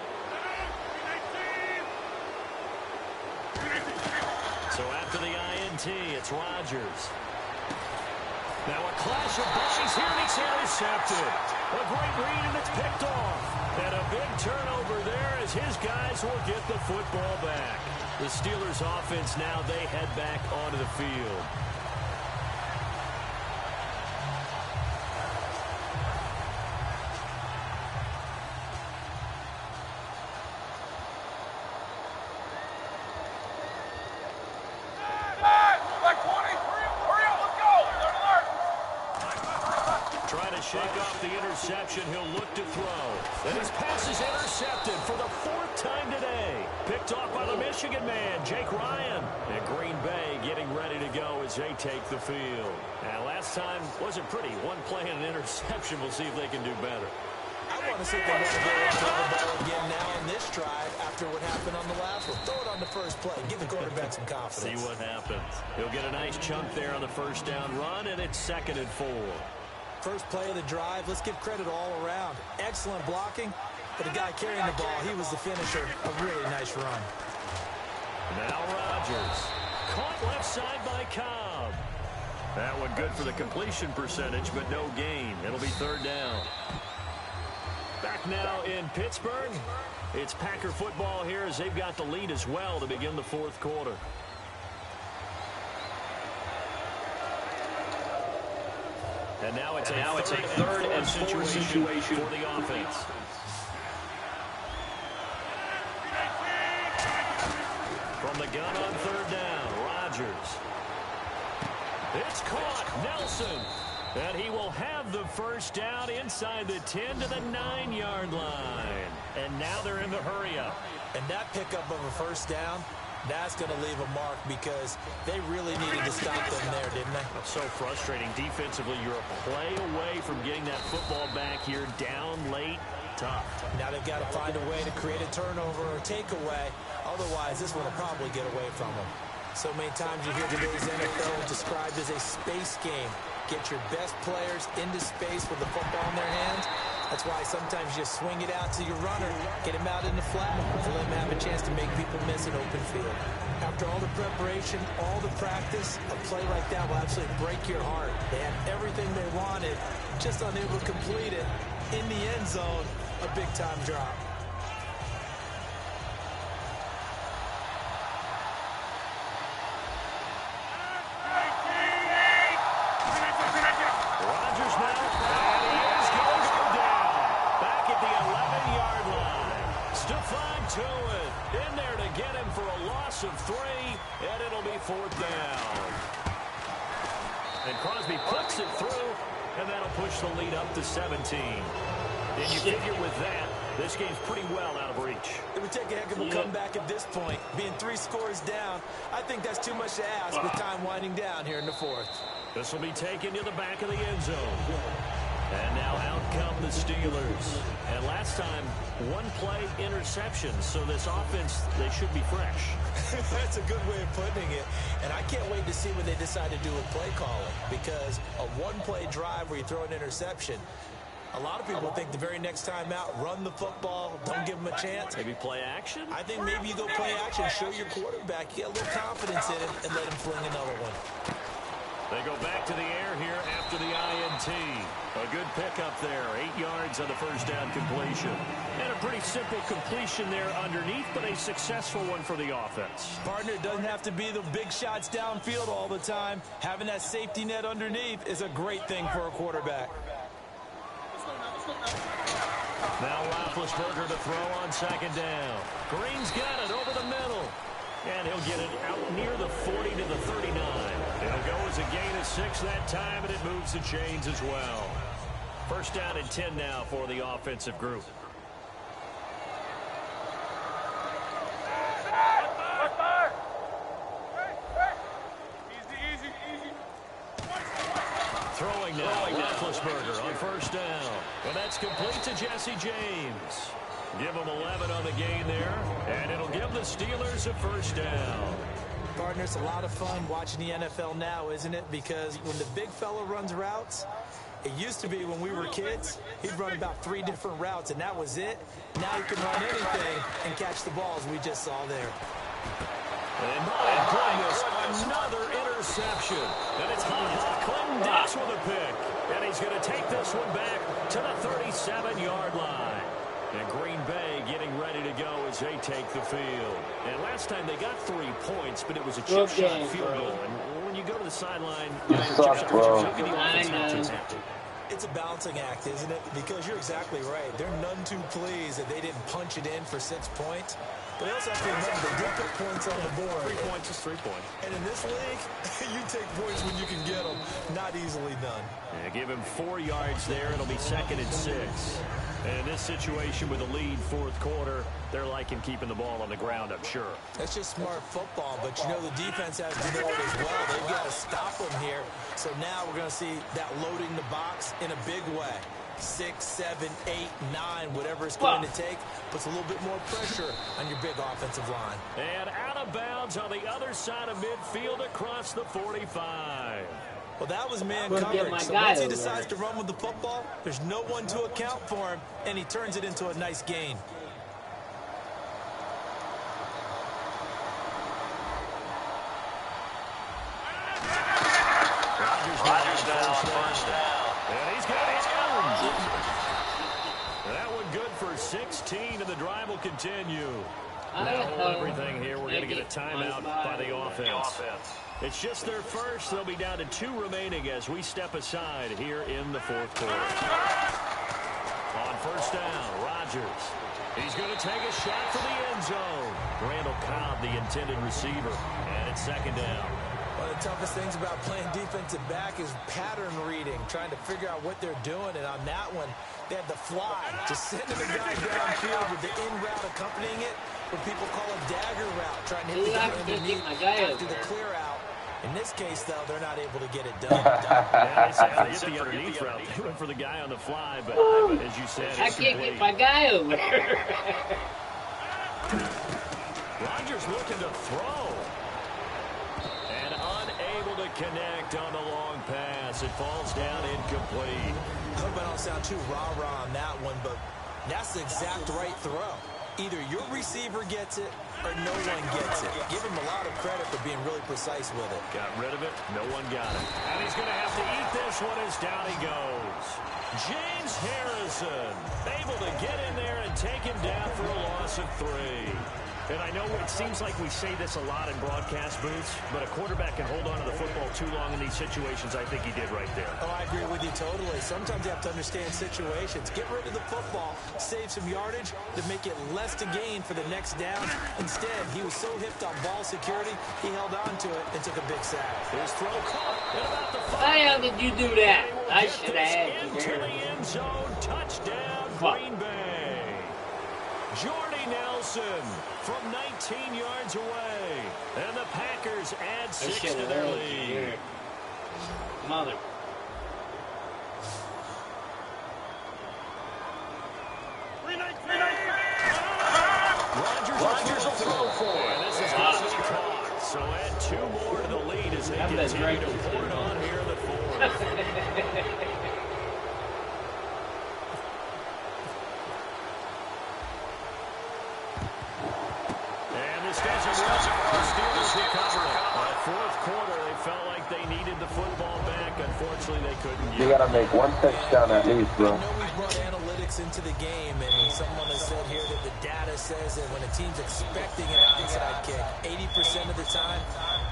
So after the INT, it's Rodgers. Now a clash of bushes here, and it's intercepted. A great read, and it's picked off. And a big turnover there as his guys will get the football back. The Steelers offense now, they head back onto the field. Shake off the interception. He'll look to throw. And his pass is intercepted for the 4th time today. Picked off by the Michigan man, Jake Ryan. And Green Bay getting ready to go as they take the field. Now, last time wasn't pretty. One play and an interception. We'll see if they can do better. I want to see if they want to go and throw the ball again now on this drive after what happened on the last one. Throw it on the first play. Give the quarterback some confidence. See what happens. He'll get a nice chunk there on the first down run, and it's 2nd and 4. First play of the drive, let's give credit all around. Excellent blocking, but the guy carrying the ball, he was the finisher. A really nice run. Now Rodgers. Caught left side by Cobb. That one good for the completion percentage, but no gain. It'll be 3rd down. Back now in Pittsburgh. It's Packer football here as they've got the lead as well to begin the 4th quarter. And now it's a third and four situation for the offense. From the gun on 3rd down, Rodgers. It's caught, Nelson. And he will have the first down inside the 10 to the 9-yard line. And now they're in the hurry-up. And that pickup of a first down, that's going to leave a mark because they really needed to stop them there, didn't they? That's so frustrating. Defensively, you're a play away from getting that football back here down late. Tough. Now they've got to find a way to create a turnover or takeaway. Otherwise, this one will probably get away from them. So many times you hear today's NFL described as a space game. Get your best players into space with the football in their hands. That's why sometimes you swing it out to your runner, get him out in the flat, to let him have a chance to make people miss an open field. After all the preparation, all the practice, a play like that will absolutely break your heart. They had everything they wanted, just unable to complete it. In the end zone, a big-time drop. Of 3, and it'll be 4th down. And Crosby puts it through, and that'll push the lead up to 17. And you figure with that, this game's pretty well out of reach. It would take a heck of a comeback at this point. Being 3 scores down, I think that's too much to ask with time winding down here in the 4th. This will be taken to the back of the end zone. And now out come the Steelers. And last time, 1 play interception. So this offense, they should be fresh. That's a good way of putting it. And I can't wait to see what they decide to do with play calling. Because a 1-play drive where you throw an interception, a lot of people think the very next time out, run the football, don't give them a chance. Maybe play action? I think maybe you go play action, show your quarterback, get a little confidence in him, and let him fling another one. They go back to the air here after the INT. A good pickup there, 8 yards on the first down completion. And a pretty simple completion there underneath, but a successful one for the offense. Partner, it doesn't have to be the big shots downfield all the time. Having that safety net underneath is a great thing for a quarterback. Now Roethlisberger to throw on 2nd down. Green's got it over the middle. And he'll get it out near the 40 to the 39. It'll go as a gain of 6 that time, and it moves the chains as well. First down and 10 now for the offensive group. Throwing now, Roethlisberger on first down. And that's complete to Jesse James. Give them 11 on the gain there, and it'll give the Steelers a first down. Partner, it's a lot of fun watching the NFL now, isn't it? Because when the big fella runs routes, it used to be when we were kids, he'd run about 3 different routes, and that was it. Now he can run anything and catch the balls we just saw there. And my goodness, another interception. And it's Clinton Dix with a pick. And he's going to take this one back to the 37-yard line. And Green Bay getting ready to go as they take the field. And last time they got 3 points, but it was a chip shot field goal. And when you go to the sideline, You suck, bro. It's a balancing act, isn't it? Because you're exactly right. They're none too pleased that they didn't punch it in for 6 points. But they also have to remember they did put points on the board. 3 points is 3 points. And in this league, you take points when you can get them. Not easily done. Yeah, give him 4 yards there. It'll be 2nd and 6. And in this situation with a lead 4th quarter, they're liking keeping the ball on the ground, I'm sure. That's just smart football, but you know the defense has to know it as well. They've got to stop them here. So now we're going to see that loading the box in a big way. 6, 7, 8, 9, whatever it's going to take, puts a little bit more pressure on your big offensive line. And out of bounds on the other side of midfield across the 45. Well, that was man coverage. So once he decides to run with the football, there's no one to account for him, and he turns it into a nice gain. Rodgers now first down. And he's got it. That one good for 16, and the drive will continue. Now everything here, we're going to get a timeout by the offense. It's just their first. They'll be down to 2 remaining as we step aside here in the 4th quarter. On first down, Rodgers. He's going to take a shot for the end zone. Randall Cobb, the intended receiver. And it's 2nd down. One of the toughest things about playing defensive back is pattern reading, trying to figure out what they're doing. And on that one, they had the fly, just sending the guy downfield with the in route accompanying it, what people call a dagger route, trying to hit the guy underneath after the clear out. In this case, though, they're not able to get it done. Yeah, they said hit the underneath route. They went for the guy on the fly, but as you said, I can't get my guy over there. Rodgers looking to throw. And unable to connect on the long pass. It falls down incomplete. I hope I don't sound too rah-rah on that one, but that's the exact right throw. Either your receiver gets it or no one gets it. Give him a lot of credit for being really precise with it. Got rid of it. No one got it. And he's going to have to eat this one as down he goes. James Harrison able to get in there and take him down for a loss of 3. And I know it seems like we say this a lot in broadcast booths, but a quarterback can hold on to the football too long in these situations. I think he did right there. Oh, I agree with you totally. Sometimes you have to understand situations. Get rid of the football, save some yardage to make it less to gain for the next down. Instead, he was so hipped on ball security, he held on to it and took a big sack. His throw caught at about the 5. How did you do that? I should have had you into there. the end zone. Touchdown, Green Bay. Jordy Nelson from 19 yards away. And the Packers add 6 to their lead. Mother. Rodgers will throw for it. And this is going to be caught. So add 2 more to the lead as they continue to pour it on here in the 4th. Fourth quarter, they felt like they needed the football back. Unfortunately, they couldn't use it. You gotta make 1 touchdown at least, bro. I know we brought analytics into the game, and someone has said here that the data says that when a team's expecting an onside kick, 80% of the time,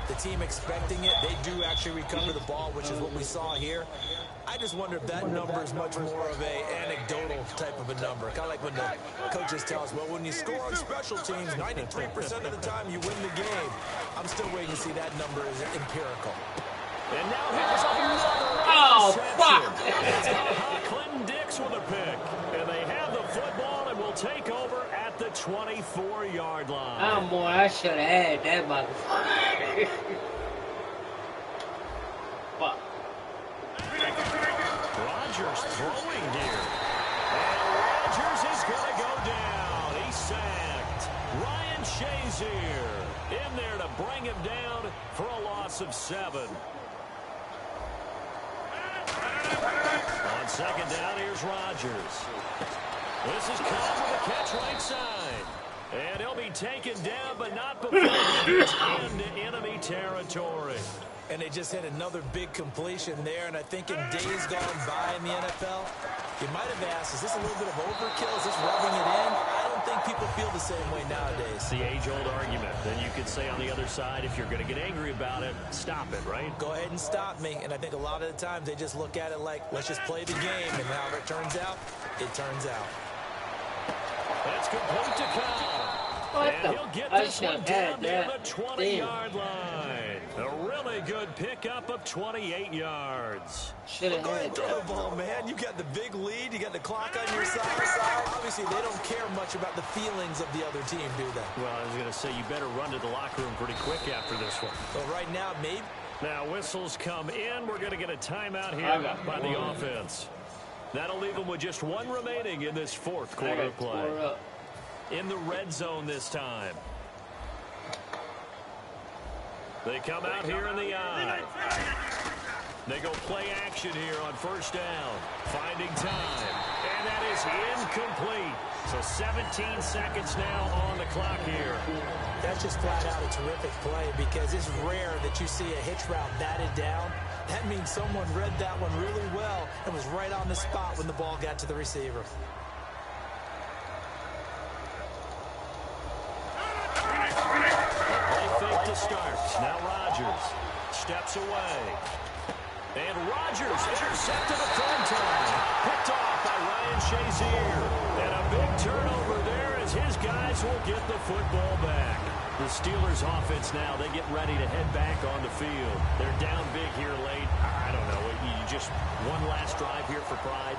the team expecting it, they do actually recover the ball, which is what we saw here. I just wonder if that number is much more of a anecdotal type of a number. Kind of like when the coaches tell us, well, when you score on special teams, 93% of the time you win the game. I'm still waiting to see that number is empirical. And now here's another fuck! Clinton Dix with a pick. And they have the football and will take over at the 24-yard line. Oh, boy, I should have had that motherfucker. Fuck. Rodgers throwing here. And Rodgers is going to go down. He's sacked. Ryan Shazier in there to bring him down for a loss of 7. On second down, here's Rodgers. This is Cobb with a catch right side. And he'll be taken down, but not before he gets into enemy territory. And they just hit another big completion there. And I think in days gone by in the NFL, you might have asked, is this a little bit of overkill? Is this rubbing it in? I don't think people feel the same way nowadays. It's the age-old argument. Then you could say on the other side, if you're going to get angry about it, stop it, right? Go ahead and stop me. And I think a lot of the times they just look at it like, let's just play the game. And however it turns out, it turns out. That's complete to Cobb. And he'll get this one down near the 20-yard line. A really good pickup of 28 yards. Go ahead and throw the ball, man. You got the big lead. You got the clock on your side. Obviously, they don't care much about the feelings of the other team, do they? Well, I was going to say, you better run to the locker room pretty quick after this one. Well, right now, maybe. Now, whistles come in. We're going to get a timeout here by the offense. That'll leave them with just one remaining in this fourth quarter play. In the red zone this time. They come out here in the eye. They go play action here on first down. Finding time. And that is incomplete. So 17 seconds now on the clock here. That's just flat out a terrific play because it's rare that you see a hitch route batted down. That means someone read that one really well and was right on the spot when the ball got to the receiver. Fake to start. Now Rodgers steps away. And Rodgers intercepted a third time. Picked off by Ryan Shazier. And a big turnover there as his guys will get the football back. The Steelers offense now, they get ready to head back on the field. They're down big here late. I don't know. You just one last drive here for pride.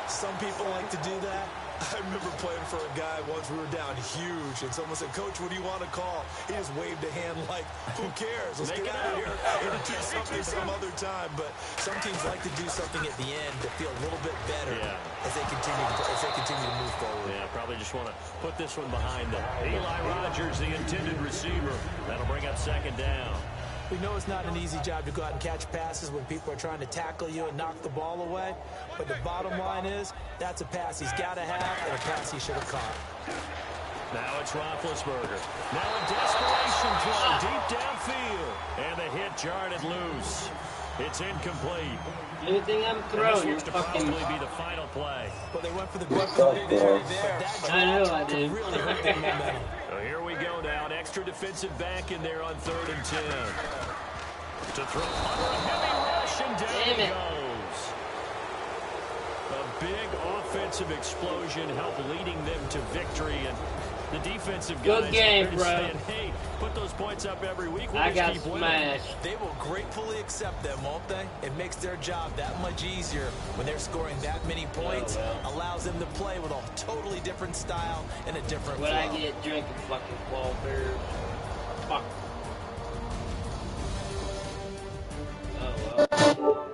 Some people like to do that. I remember playing for a guy once. We were down huge, and someone said, "Coach, what do you want to call?" He just waved a hand like, "Who cares? Let's get out of here and do something some other time." But some teams like to do something at the end to feel a little bit better as they continue to move forward. Yeah, probably just want to put this one behind them. Eli Rodgers, the intended receiver. That'll bring up second down. We know it's not an easy job to go out and catch passes when people are trying to tackle you and knock the ball away. But the bottom line is, that's a pass he's got to have and a pass he should have caught. Now it's Roethlisberger. Now a desperation throw deep downfield. And the hit jarred it loose. It's incomplete. Anything I'm throwing, you're to fucking... probably be the final play. Well, they went for the big play there. I know I did. Really hurt their momentum. So here we go now. An extra defensive back in there on 3rd and 10. To throw under a heavy rush, and down he goes. A big offensive explosion helped leading them to victory. And the defensive guys good game, bro. Saying, hey, put those points up every week. We'll I got keep winning. smashed. They will gratefully accept them, won't they? It makes their job that much easier when they're scoring that many points. Allows them to play with a totally different style and a different flow. What I get drinking fucking ball beers. Fuck. Oh, well.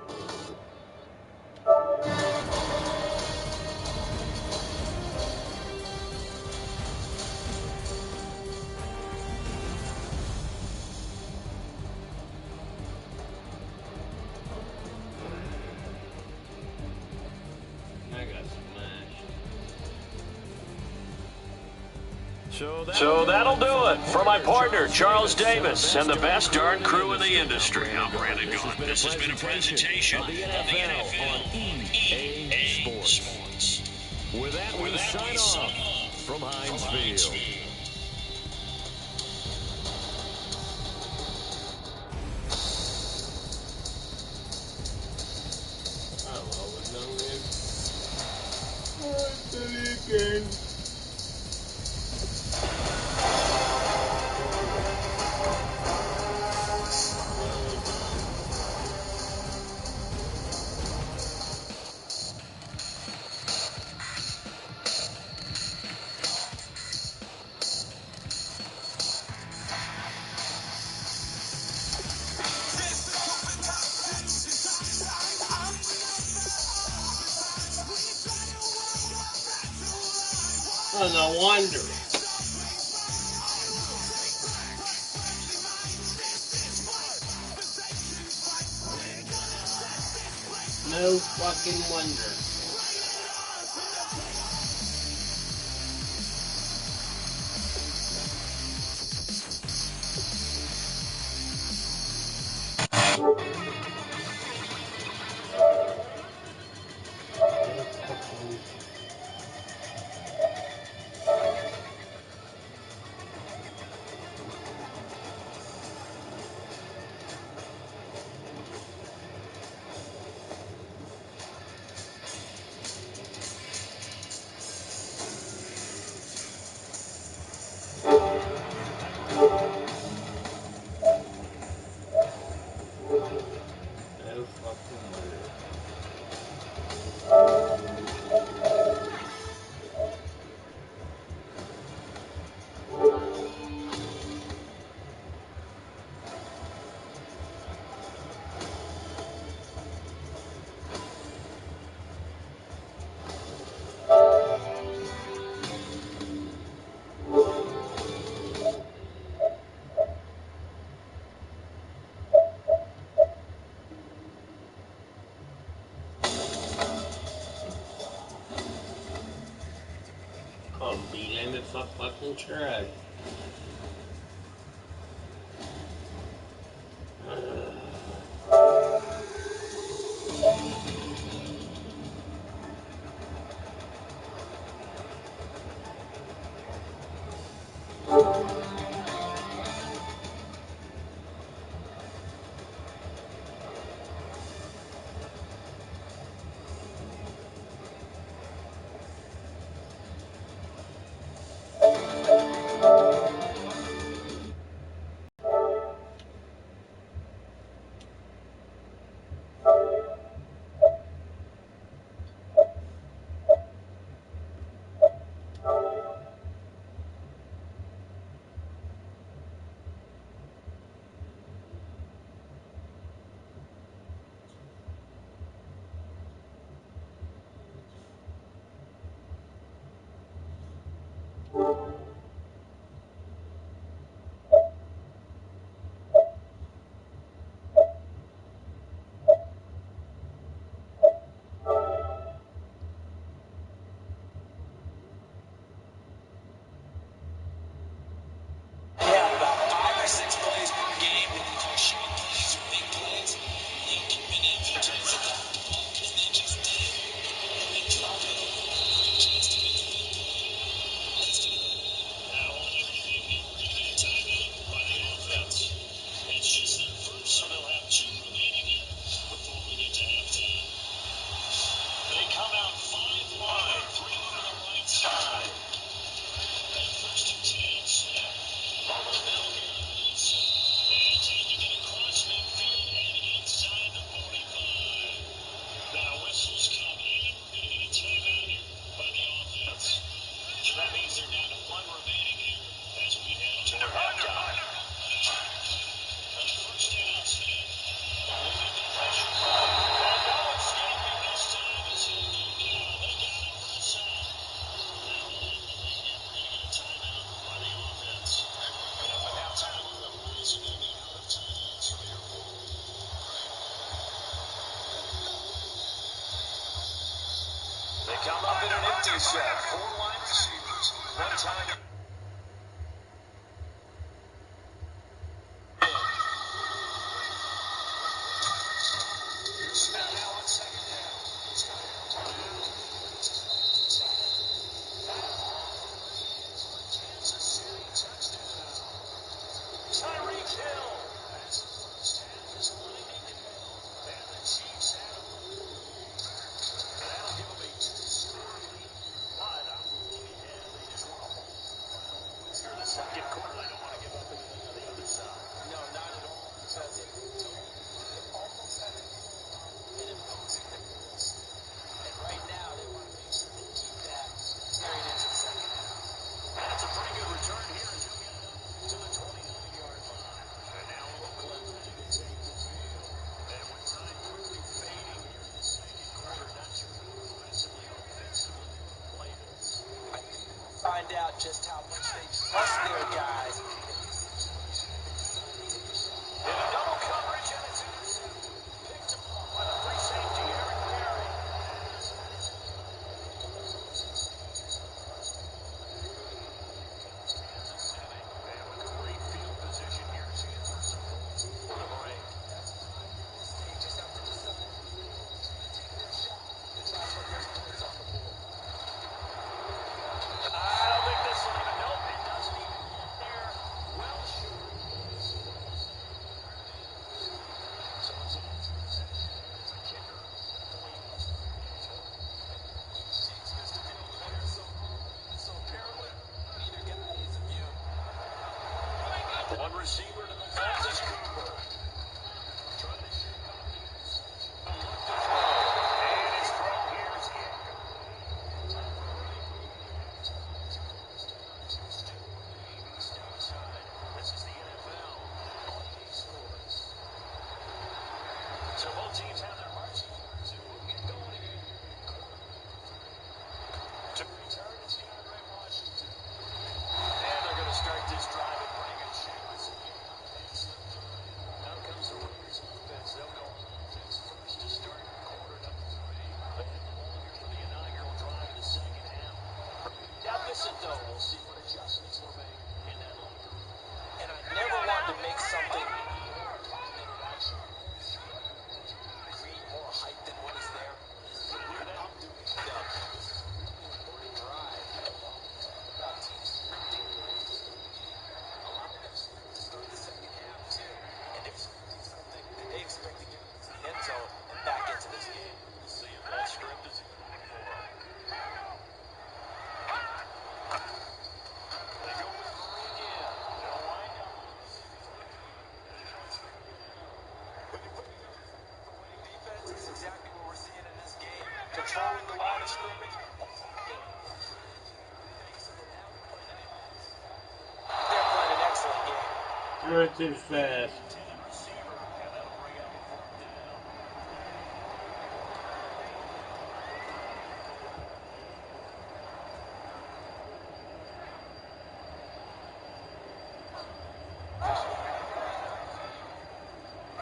So that'll do it. For my partner, Charles Davis, and the best darn crew in the industry, I'm Brandon Gaughan. This has been a presentation of the NFL on EA Sports. With that, we sign off from Heinz Field. Oh, no wonder. No fucking wonder. No fucking wonder. Called beat him if I fucking tried. They come up in an empty set. 4 wide receivers. One time. Find out just how much they trust their guys. In a double coverage, and it's picked up by the free safety, Eric. the line of scrimmage. They're playing an excellent game. Threw it too fast.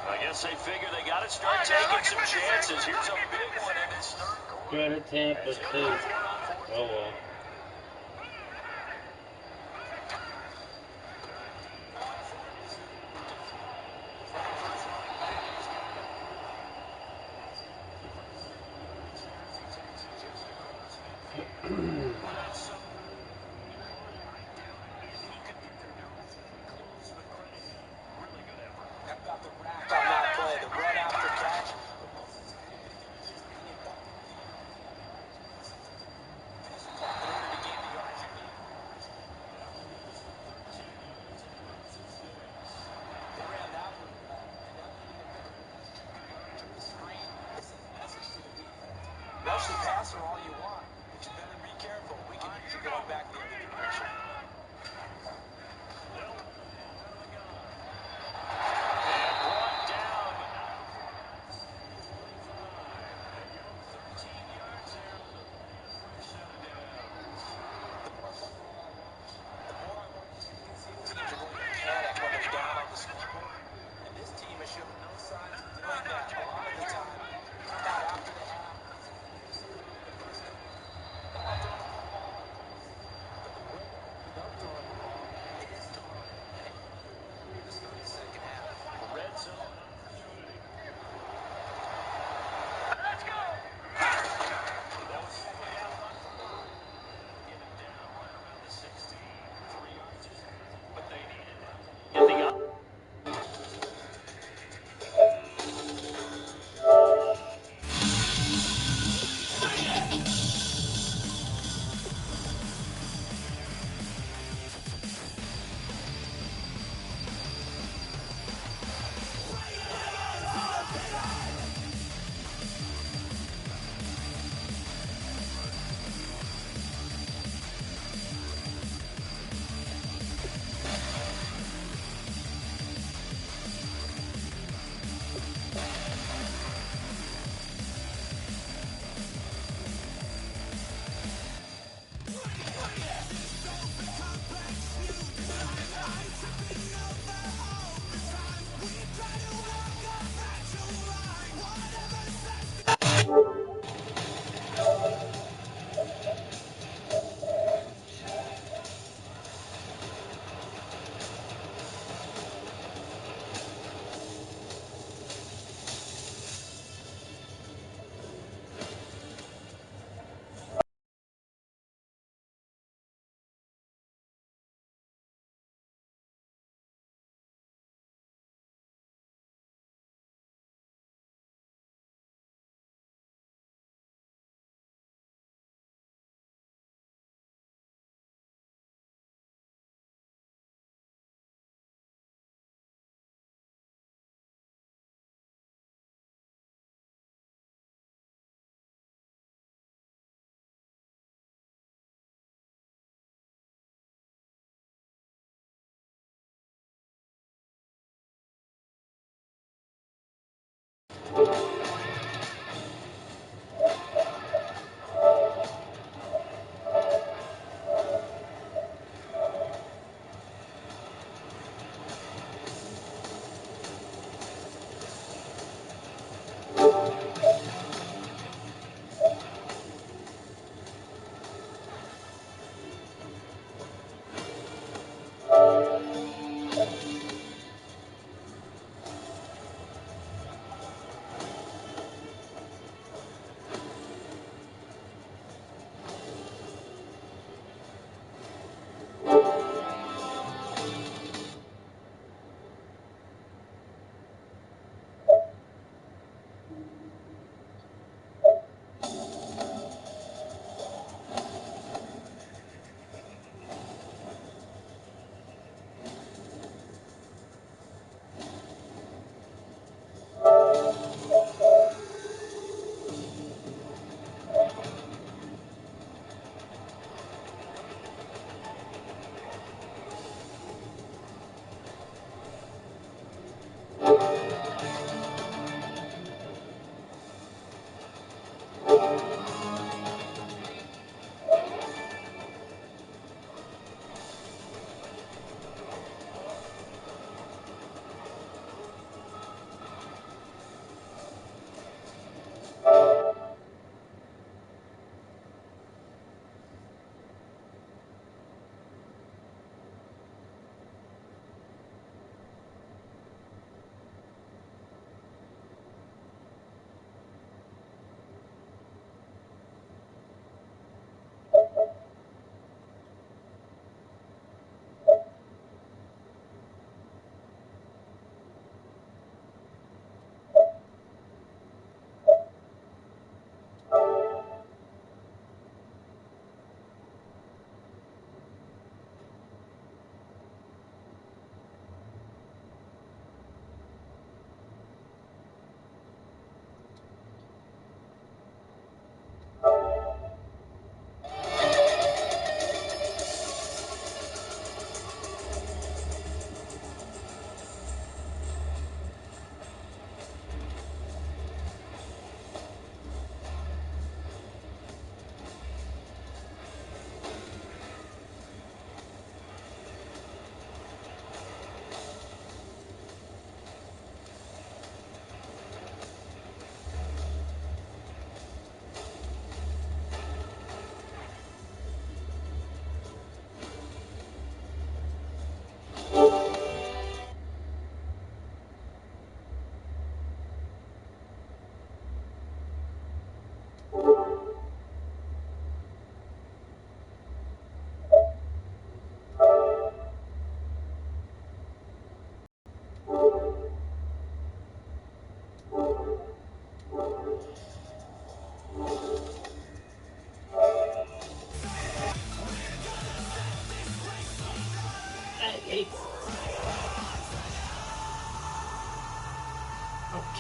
I guess they figure they got to start taking some chances. Here's a big one in this third quarter. Go to Tampa, too. Oh, well. Got the rack on that play, the run after catch. Rush the passer all you want, but you better be careful. We can use you going back the other direction. And brought down. Teams are going to panic when they're down on the scoreboard, and this team has shown no signs of doing that. A lot of the time, come out after the half. Red zone. Get the up.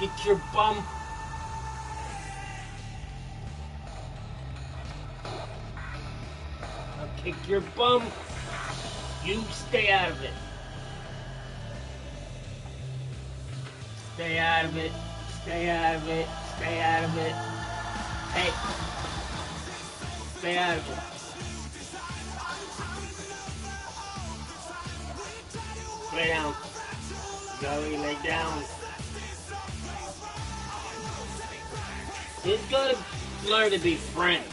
kick your bum. I'll kick your bum. You stay out of it. Stay out of it. Stay out of it. Stay out of it. Hey. Stay out of it. Lay down. Joey, lay down. He's gotta learn to be friends.